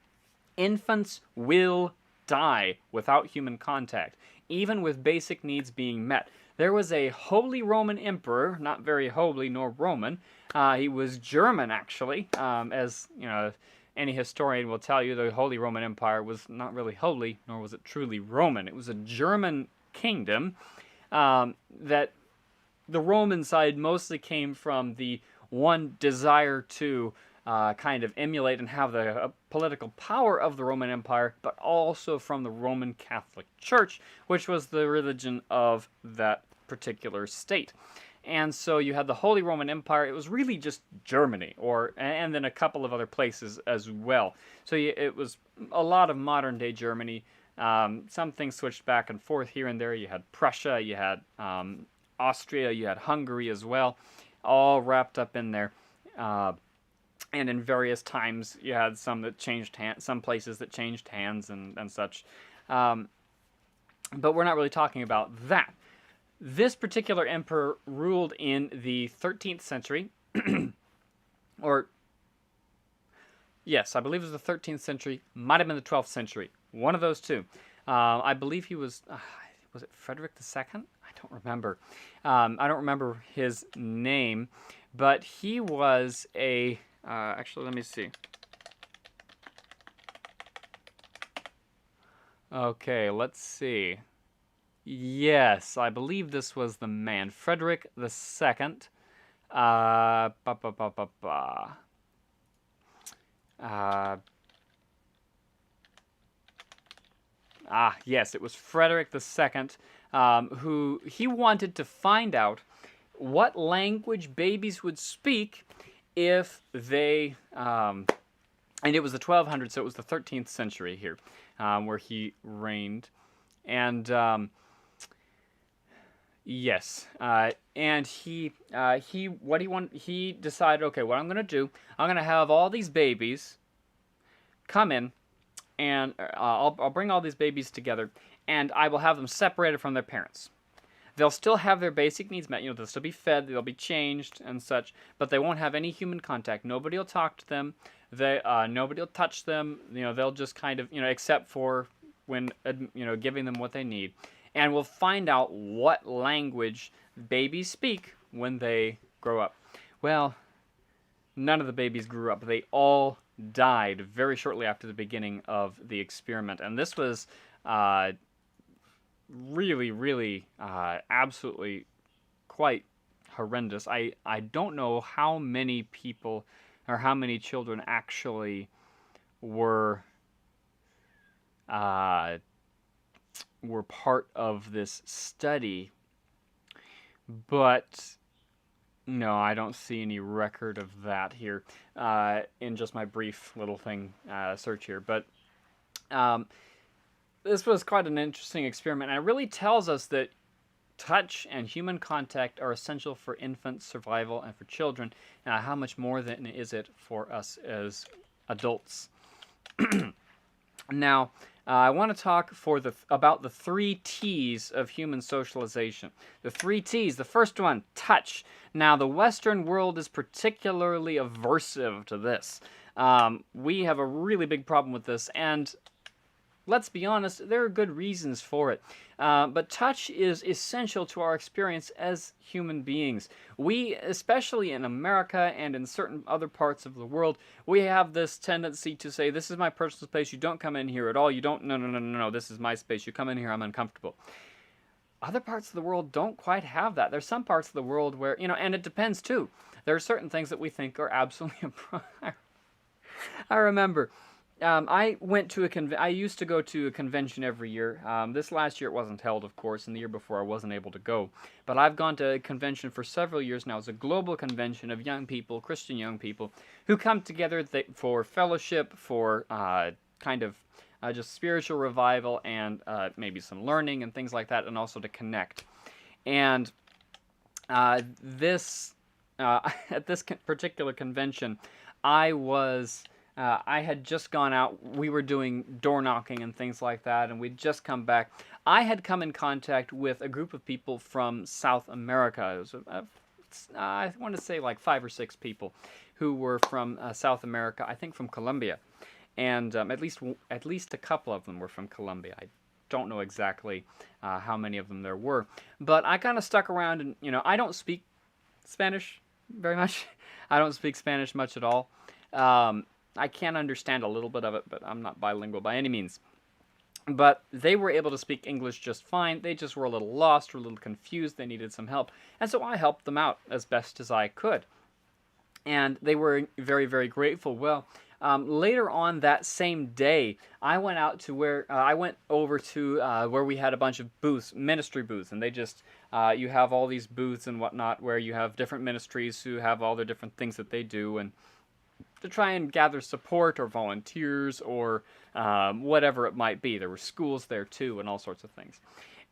Infants will die without human contact, even with basic needs being met. There was a Holy Roman Emperor, not very holy nor Roman. He was German, actually, as any historian will tell you. The Holy Roman Empire was not really holy, nor was it truly Roman. It was a German kingdom that the Roman side mostly came from the one desire to kind of emulate and have the political power of the Roman Empire, but also from the Roman Catholic Church, which was the religion of that particular state. And so you had the Holy Roman Empire. It was really just Germany, and then a couple of other places as well. So it was a lot of modern-day Germany. Some things switched back and forth here and there. You had Prussia, you had Austria, you had Hungary as well, all wrapped up in there. And in various times, you had some that changed hands, some places that changed hands and such. But we're not really talking about that. This particular emperor ruled in the 13th century, or yes, I believe it was the 13th century, might have been the 12th century, one of those two. I believe he was it Frederick II? I don't remember. I don't remember his name, but he was actually, let me see. Okay, let's see. Yes, I believe this was the man, Frederick the Second. Ba ba ba ba ba. Uh, yes, it was Frederick the Second, who he wanted to find out what language babies would speak if they, and it was the 1200s, so it was the 13th century here, where he reigned, and yes, and he decided, okay, what I'm gonna do, I'm gonna have all these babies come in, and I'll bring all these babies together, and I will have them separated from their parents. They'll still have their basic needs met. They'll still be fed, they'll be changed and such, but they won't have any human contact. Nobody will talk to them. Nobody will touch them. They'll just kind of, except for when, giving them what they need. And we'll find out what language babies speak when they grow up. Well, none of the babies grew up. They all died very shortly after the beginning of the experiment. And this was really, really, absolutely quite horrendous. I don't know how many people or how many children actually were part of this study, but no, I don't see any record of that here in just my brief little thing search here. But this was quite an interesting experiment, and it really tells us that touch and human contact are essential for infant survival and for children. How much more then is it for us as adults? Now, I want to talk about the 3 T's of human socialization. The 3 T's. The first one, touch. Now, the Western world is particularly aversive to this. We have a really big problem with this, and let's be honest, there are good reasons for it. But touch is essential to our experience as human beings. We, especially in America and in certain other parts of the world, we have this tendency to say, this is my personal space, you don't come in here at all, no, this is my space, you come in here, I'm uncomfortable. Other parts of the world don't quite have that. There's some parts of the world where, and it depends too. There are certain things that we think are absolutely I remember I used to go to a convention every year. This last year it wasn't held, of course, and the year before I wasn't able to go. But I've gone to a convention for several years now. It's a global convention of young people, Christian young people, who come together for fellowship, for kind of just spiritual revival, and maybe some learning and things like that, and also to connect. And at this particular convention, I had just gone out. We were doing door knocking and things like that, and we'd just come back. I had come in contact with a group of people from South America. It was, I want to say, like 5 or 6 people who were from South America, I think from Colombia. And at least a couple of them were from Colombia. I don't know exactly how many of them there were. But I kind of stuck around, and, I don't speak Spanish very much. I don't speak Spanish much at all. I can understand a little bit of it, but I'm not bilingual by any means. But they were able to speak English just fine. They just were a little lost or a little confused. They needed some help. And so I helped them out as best as I could. And they were very, very grateful. Well, later on that same day, I went over to where we had a bunch of booths, ministry booths, and they just, you have all these booths and whatnot where you have different ministries who have all their different things that they do, and to try and gather support or volunteers or whatever it might be. There were schools there too and all sorts of things.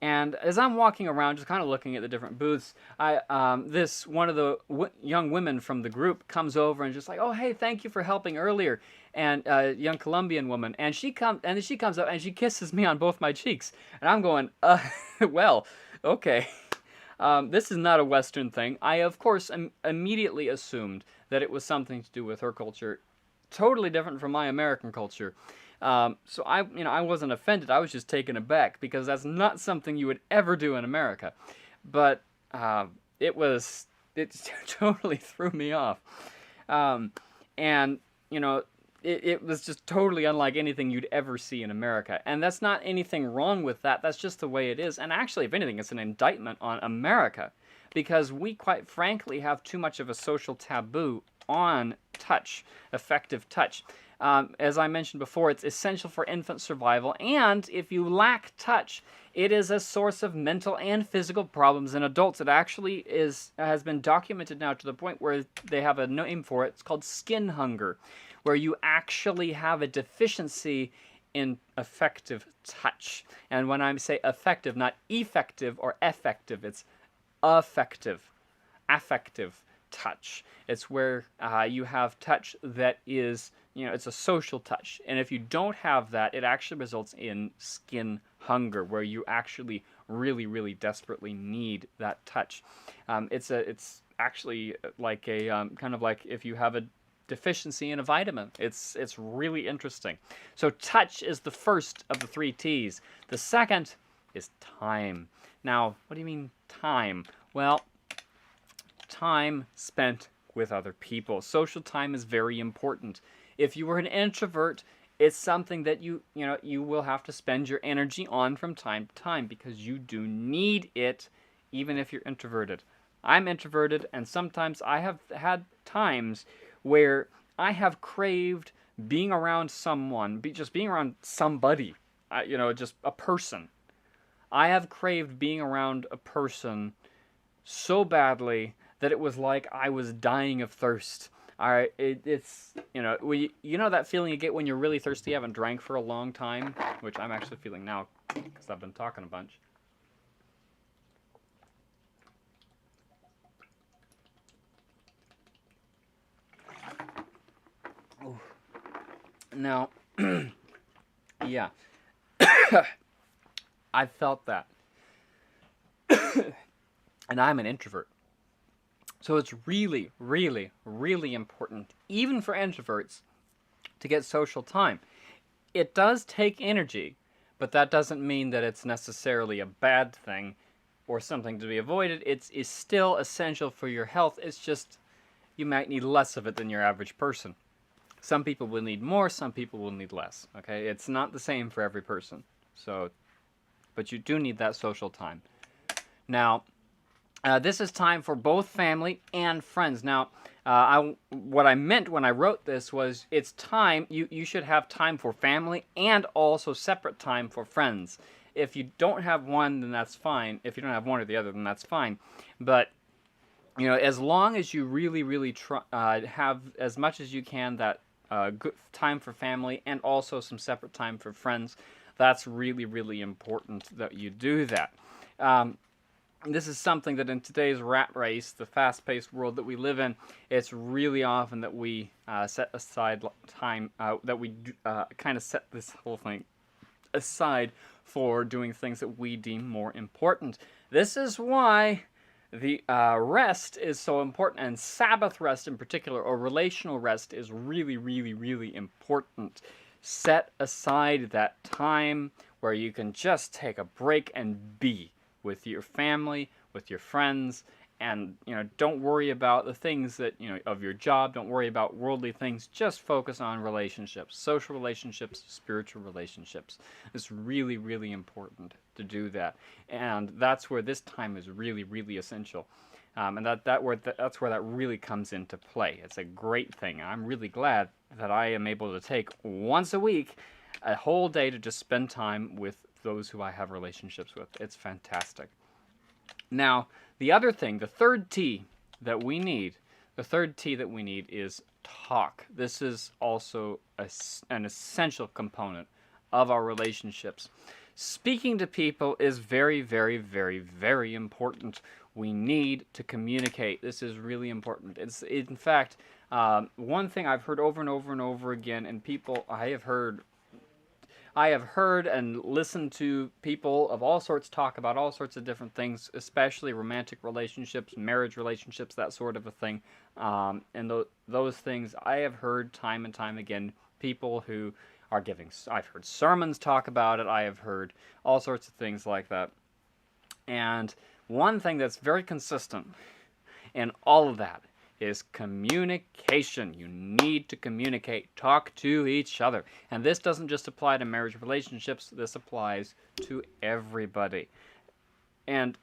And as I'm walking around, just kind of looking at the different booths, one of the young women from the group comes over and just like, oh, hey, thank you for helping earlier. And a young Colombian woman, and she comes up and she kisses me on both my cheeks. And I'm going, well, okay. This is not a Western thing. I, of course, immediately assumed that it was something to do with her culture, totally different from my American culture. So I wasn't offended. I was just taken aback because that's not something you would ever do in America. But it totally threw me off. And it was just totally unlike anything you'd ever see in America. And that's not anything wrong with that. That's just the way it is. And actually, if anything, it's an indictment on America because we, quite frankly, have too much of a social taboo on touch, effective touch. As I mentioned before, it's essential for infant survival, and if you lack touch, it is a source of mental and physical problems in adults. It actually has been documented now to the point where they have a name for it. It's called skin hunger, where you actually have a deficiency in effective touch. And when I say effective, not effective or effective, it's affective touch. It's where you have touch that is, it's a social touch. And if you don't have that, it actually results in skin hunger, where you actually really, really desperately need that touch. It's actually like a kind of like if you have a deficiency in a vitamin. It's really interesting. So touch is the first of the 3 T's. The second is time. Now, what do you mean time? Well, time spent with other people. Social time is very important. If you are an introvert, it's something that you will have to spend your energy on from time to time because you do need it even if you're introverted. I'm introverted, and sometimes I have had times where I have craved being around someone, just being around somebody, just a person. I have craved being around a person so badly that it was like I was dying of thirst. It's that feeling you get when you're really thirsty, you haven't drank for a long time, which I'm actually feeling now because I've been talking a bunch. Now, yeah, I felt that. And I'm an introvert. So it's really, really, really important, even for introverts, to get social time. It does take energy, but that doesn't mean that it's necessarily a bad thing or something to be avoided. It's still essential for your health. It's just you might need less of it than your average person. Some people will need more, some people will need less. Okay, it's not the same for every person. So, but you do need that social time. Now, this is time for both family and friends. Now, what I meant when I wrote this was it's time, you should have time for family and also separate time for friends. If you don't have one, then that's fine. If you don't have one or the other, then that's fine. But, as long as you really, really have as much as you can that good time for family and also some separate time for friends, that's really, really important that you do that. This is something that in today's rat race, the fast-paced world that we live in, it's really often that we set aside time, that we kind of set this whole thing aside for doing things that we deem more important. This is why the rest is so important, and Sabbath rest in particular, or relational rest, is really, really, really important. Set aside that time where you can just take a break and be with your family, with your friends, and don't worry about the things that of your job. Don't worry about worldly things. Just focus on relationships, social relationships, spiritual relationships. It's really, really important to do that, and that's where this time is really, really essential. And that's where that really comes into play. It's a great thing. I'm really glad that I am able to take once a week a whole day to just spend time with those who I have relationships with. It's fantastic. Now, the other thing, the third T that we need is talk. This is also an essential component of our relationships. Speaking to people is very, very, very, very important. We need to communicate. This is really important. It's, in fact, one thing I've heard over and over and over again, and people I have heard and listened to people of all sorts talk about all sorts of different things, especially romantic relationships, marriage relationships, that sort of a thing. And those things I have heard time and time again. People who are giving, I've heard sermons talk about it. I have heard all sorts of things like that. And one thing that's very consistent in all of that is communication. You need to communicate, talk to each other. And this doesn't just apply to marriage relationships, this applies to everybody. And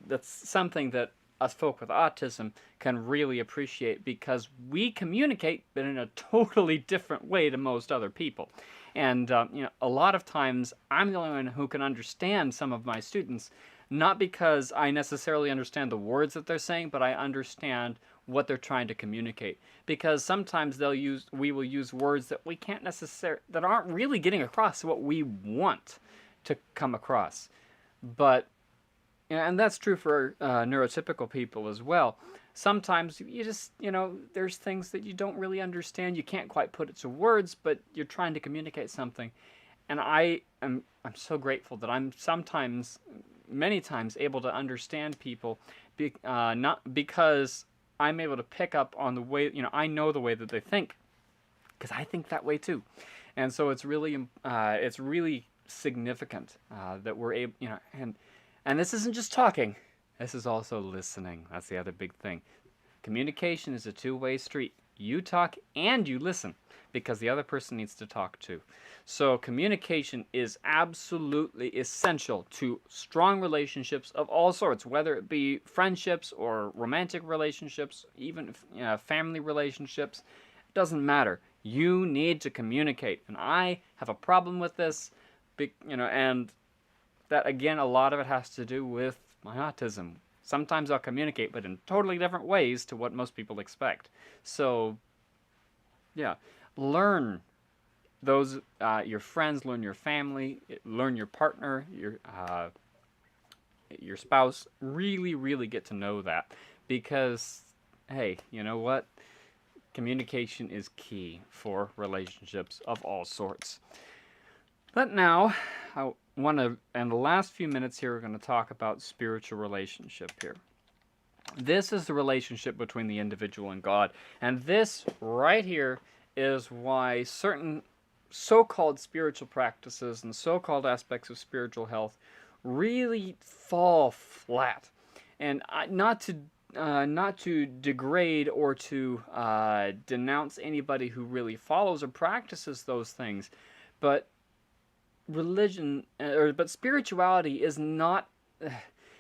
that's something that us folk with autism can really appreciate, because we communicate, but in a totally different way to most other people. And a lot of times I'm the only one who can understand some of my students, not because I necessarily understand the words that they're saying, but I understand what they're trying to communicate. Because sometimes we will use words that we can't necessarily, that aren't really getting across what we want to come across. But and that's true for neurotypical people as well. Sometimes you just, there's things that you don't really understand. You can't quite put it to words, but you're trying to communicate something. And I'm so grateful that I'm sometimes, many times, able to understand people, not because I'm able to pick up on the way, I know the way that they think, because I think that way too. And so it's really significant that we're able, and this isn't just talking, this is also listening. That's the other big thing. Communication is a two-way street. You talk and you listen, because the other person needs to talk too. So communication is absolutely essential to strong relationships of all sorts, whether it be friendships or romantic relationships, even family relationships. It doesn't matter. You need to communicate. And I have a problem with this, and that, again, a lot of it has to do with my autism. Sometimes I'll communicate, but in totally different ways to what most people expect. So, yeah, learn those, your friends, learn your family, learn your partner, your spouse. Really, really get to know that, because, hey, you know what? Communication is key for relationships of all sorts. But now, I want to, in the last few minutes here, we're going to talk about spiritual relationship here. This is the relationship between the individual and God. And this right here is why certain so-called spiritual practices and so-called aspects of spiritual health really fall flat. And not to degrade or to denounce anybody who really follows or practices those things, but but spirituality is not.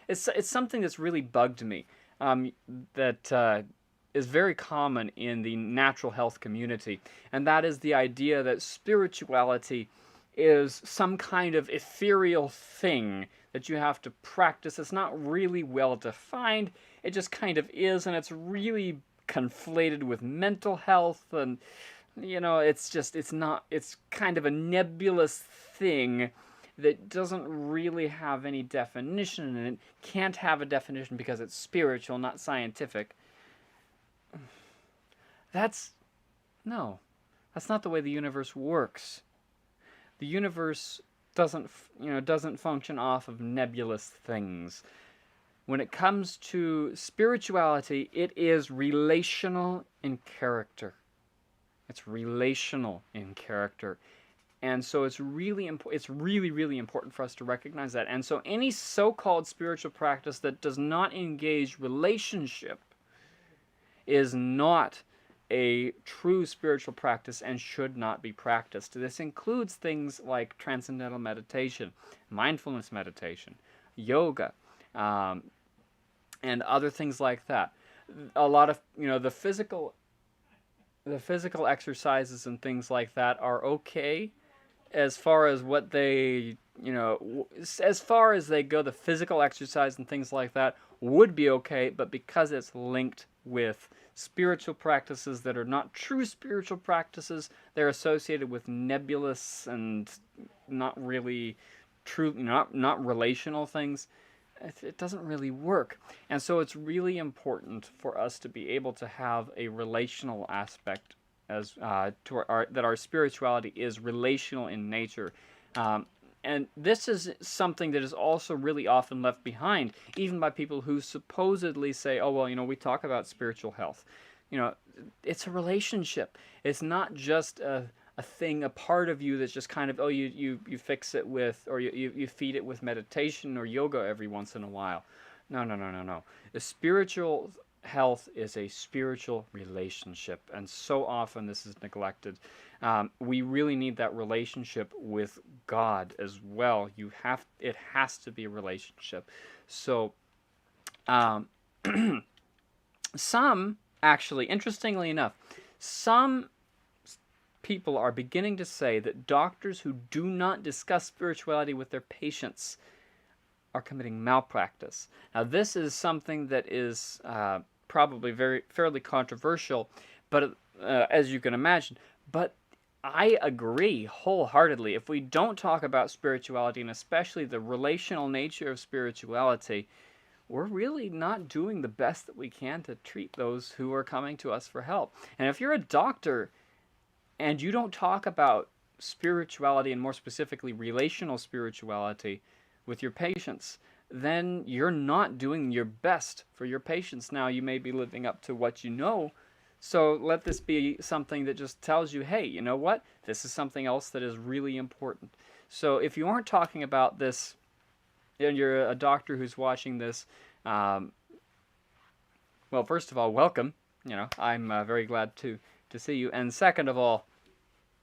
It's something that's really bugged me. That is very common in the natural health community, and that is the idea that spirituality is some kind of ethereal thing that you have to practice. It's not really well defined. It just kind of is, and it's really conflated with mental health, and it's kind of a nebulous thing that doesn't really have any definition, and it can't have a definition because it's spiritual, not scientific. That's not the way the universe works. The universe doesn't function off of nebulous things. When it comes to spirituality, it is relational in character. It's relational in character. And so it's really important for us to recognize that. And so any so-called spiritual practice that does not engage relationship is not a true spiritual practice and should not be practiced. This includes things like transcendental meditation, mindfulness meditation, yoga, and other things like that. A lot of the physical exercises and things like that are okay as far as what they, as far as they go. The physical exercise and things like that would be okay, but because it's linked with spiritual practices that are not true spiritual practices, they're associated with nebulous and not really true, not relational things. It doesn't really work. And so it's really important for us to be able to have a relational aspect as that our spirituality is relational in nature. And this is something that is also really often left behind, even by people who supposedly say, oh, well, we talk about spiritual health. It's a relationship. It's not just a thing, a part of you that's just kind of, you fix it with, or you feed it with meditation or yoga every once in a while. No. The spiritual health is a spiritual relationship, and so often this is neglected. We really need that relationship with God as well. It has to be a relationship. So, um, some actually, interestingly enough, some people are beginning to say that doctors who do not discuss spirituality with their patients are committing malpractice. Now, this is something that is probably fairly controversial, but as you can imagine, but I agree wholeheartedly. If we don't talk about spirituality, and especially the relational nature of spirituality, we're really not doing the best that we can to treat those who are coming to us for help. And if you're a doctor and you don't talk about spirituality, and more specifically relational spirituality, with your patients, then you're not doing your best for your patients. Now, you may be living up to what you know, so let this be something that just tells you, hey, you know what? This is something else that is really important. So if you aren't talking about this, and you're a doctor who's watching this, well, first of all, welcome. I'm very glad to see you. And second of all,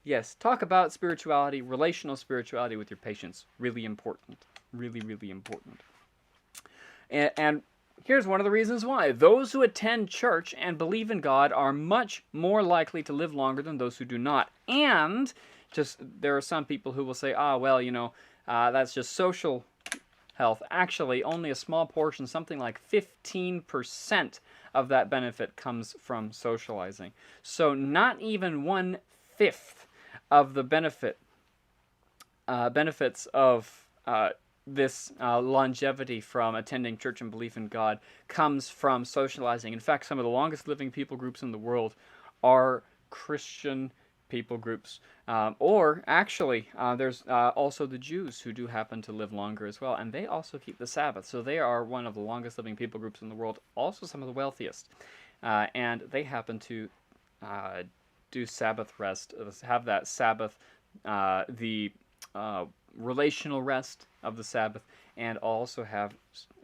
yes, talk about spirituality, relational spirituality with your patients. Really important. Really, really important. And here's one of the reasons why. Those who attend church and believe in God are much more likely to live longer than those who do not. And there are some people who will say, well, that's just social health. Actually, only a small portion, something like 15% of that benefit comes from socializing. So not even 1/5 of the benefits of this longevity from attending church and belief in God comes from socializing. In fact, some of the longest living people groups in the world are Christian people groups. Or actually, there's also the Jews who do happen to live longer as well, and they also keep the Sabbath. So they are one of the longest living people groups in the world, also some of the wealthiest. And they happen to do Sabbath rest, have that Sabbath, the relational rest of the Sabbath, and also have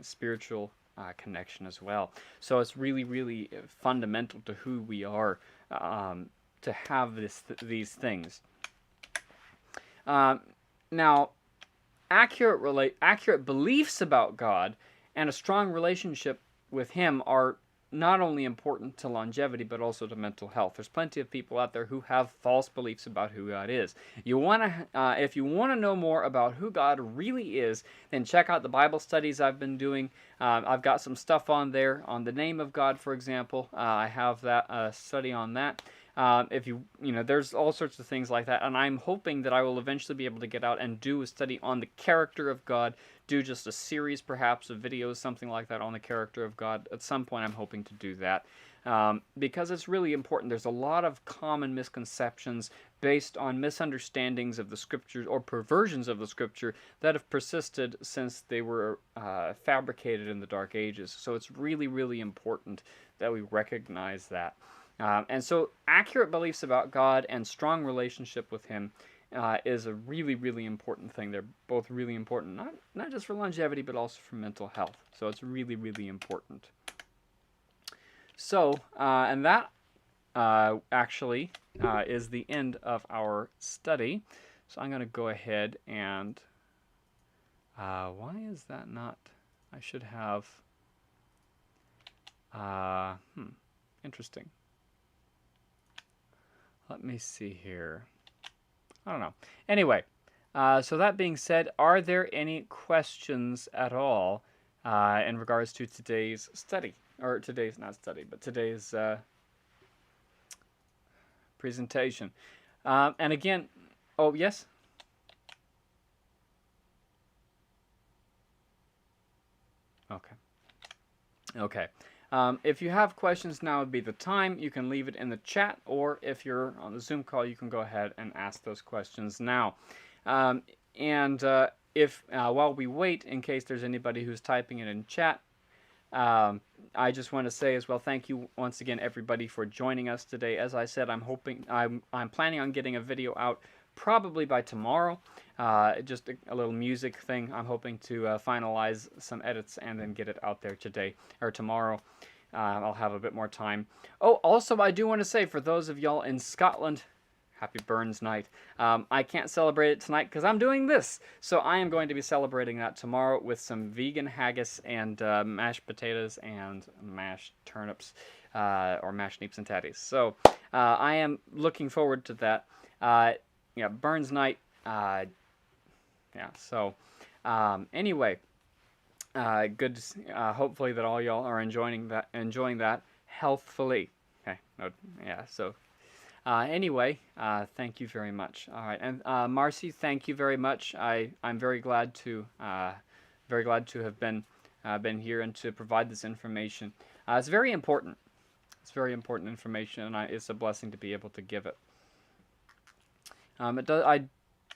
spiritual connection as well. So it's really, really fundamental to who we are to have these things. Now, accurate beliefs about God and a strong relationship with Him are not only important to longevity, but also to mental health. There's plenty of people out there who have false beliefs about who God is. If you want to know more about who God really is, then check out the Bible studies I've been doing. I've got some stuff on there on the name of God, for example. I have that study on that. There's all sorts of things like that, and I'm hoping that I will eventually be able to get out and do a study on the character of God, do just a series perhaps of videos, something like that, on the character of God. At some point I'm hoping to do that, because it's really important. There's a lot of common misconceptions based on misunderstandings of the Scriptures or perversions of the Scripture that have persisted since they were fabricated in the Dark Ages. So it's really, really important that we recognize that. And so accurate beliefs about God and strong relationship with Him is a really, really important thing. They're both really important, not just for longevity, but also for mental health. So it's really, really important. So, and that actually is the end of our study. So I'm going to go ahead and, why is that not, I should have, interesting. Let me see here. I don't know. Anyway, so that being said, are there any questions at all in regards to today's study? Or today's, not study, but today's presentation. And again, oh, yes? Okay. Okay. If you have questions, now would be the time. You can leave it in the chat, or if you're on the Zoom call, you can go ahead and ask those questions now. If while we wait, in case there's anybody who's typing it in chat, I just want to say as well, thank you once again, everybody, for joining us today. As I said, I'm planning on getting a video out probably by tomorrow. Just a little music thing. I'm hoping to finalize some edits and then get it out there today or tomorrow. I'll have a bit more time. Oh, also, I do want to say, for those of y'all in Scotland, happy Burns Night. I can't celebrate it tonight because I'm doing this. So I am going to be celebrating that tomorrow with some vegan haggis and mashed potatoes and mashed turnips, or mashed neeps and tatties. So I am looking forward to that. Yeah, Burns Night. Yeah, so anyway, good. Hopefully that all y'all are enjoying that healthfully. Okay. No, yeah. So. Anyway, thank you very much. All right, and Marcy, thank you very much. I'm very glad to have been here and to provide this information. It's very important. It's very important information, and it's a blessing to be able to give it. I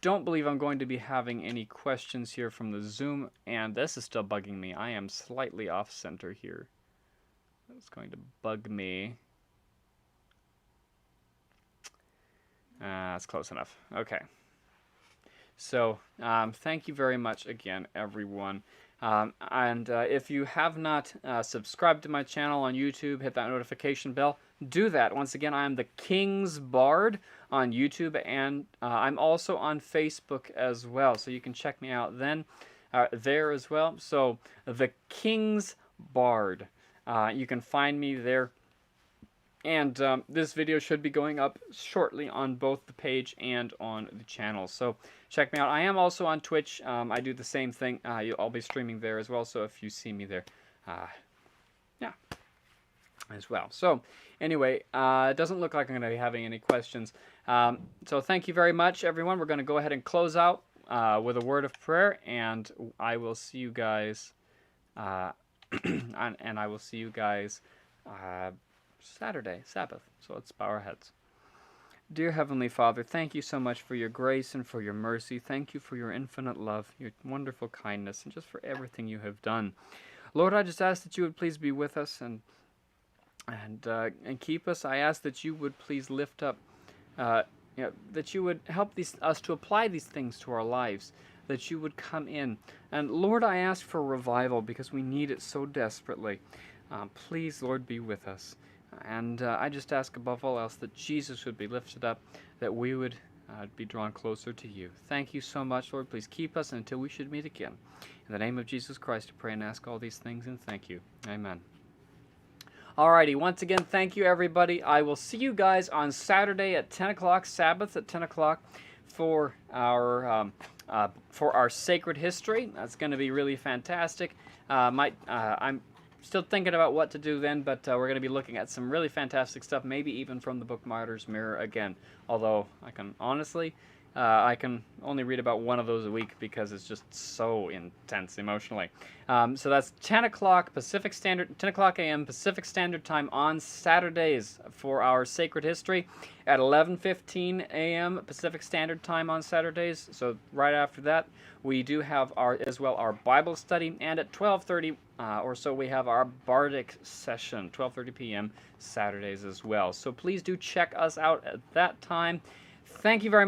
don't believe I'm going to be having any questions here from the Zoom, and this is still bugging me. I am slightly off center here. It's going to bug me. That's close enough. Okay. So, thank you very much again, everyone. And if you have not subscribed to my channel on YouTube, hit that notification bell. Do that. Once again, I am the King's Bard on YouTube, and I'm also on Facebook as well. So you can check me out there as well. So, the King's Bard. You can find me there. And this video should be going up shortly on both the page and on the channel. So check me out. I am also on Twitch. I do the same thing. I'll be streaming there as well. So if you see me there, yeah, as well. So anyway, it doesn't look like I'm going to be having any questions. So thank you very much, everyone. We're going to go ahead and close out with a word of prayer. And I will see you guys. And I will see you guys. Saturday, Sabbath, so let's bow our heads. Dear Heavenly Father, thank you so much for your grace and for your mercy. Thank you for your infinite love, your wonderful kindness, and just for everything you have done. Lord, I just ask that you would please be with us and keep us. I ask that you would please lift up, that you would help us to apply these things to our lives, that you would come in. And Lord, I ask for revival because we need it so desperately. Please, Lord, be with us. And I just ask above all else that Jesus would be lifted up, that we would be drawn closer to you. Thank you so much, Lord. Please keep us until we should meet again. In the name of Jesus Christ, I pray and ask all these things, and thank you. Amen. Alrighty, once again, thank you, everybody. I will see you guys on Saturday at 10 o'clock, Sabbath at 10 o'clock, for our sacred history. That's going to be really fantastic. I'm still thinking about what to do then, but we're going to be looking at some really fantastic stuff, maybe even from the book Martyr's Mirror again. Although I can only read about one of those a week because it's just so intense emotionally. So that's 10 o'clock Pacific Standard, 10 o'clock a.m. Pacific Standard Time on Saturdays for our sacred history. At 11:15 a.m. Pacific Standard Time on Saturdays. So right after that, we do have our Bible study, and at 12:30 or so we have our Bardic session, 12:30 p.m. Saturdays as well. So please do check us out at that time. Thank you very much.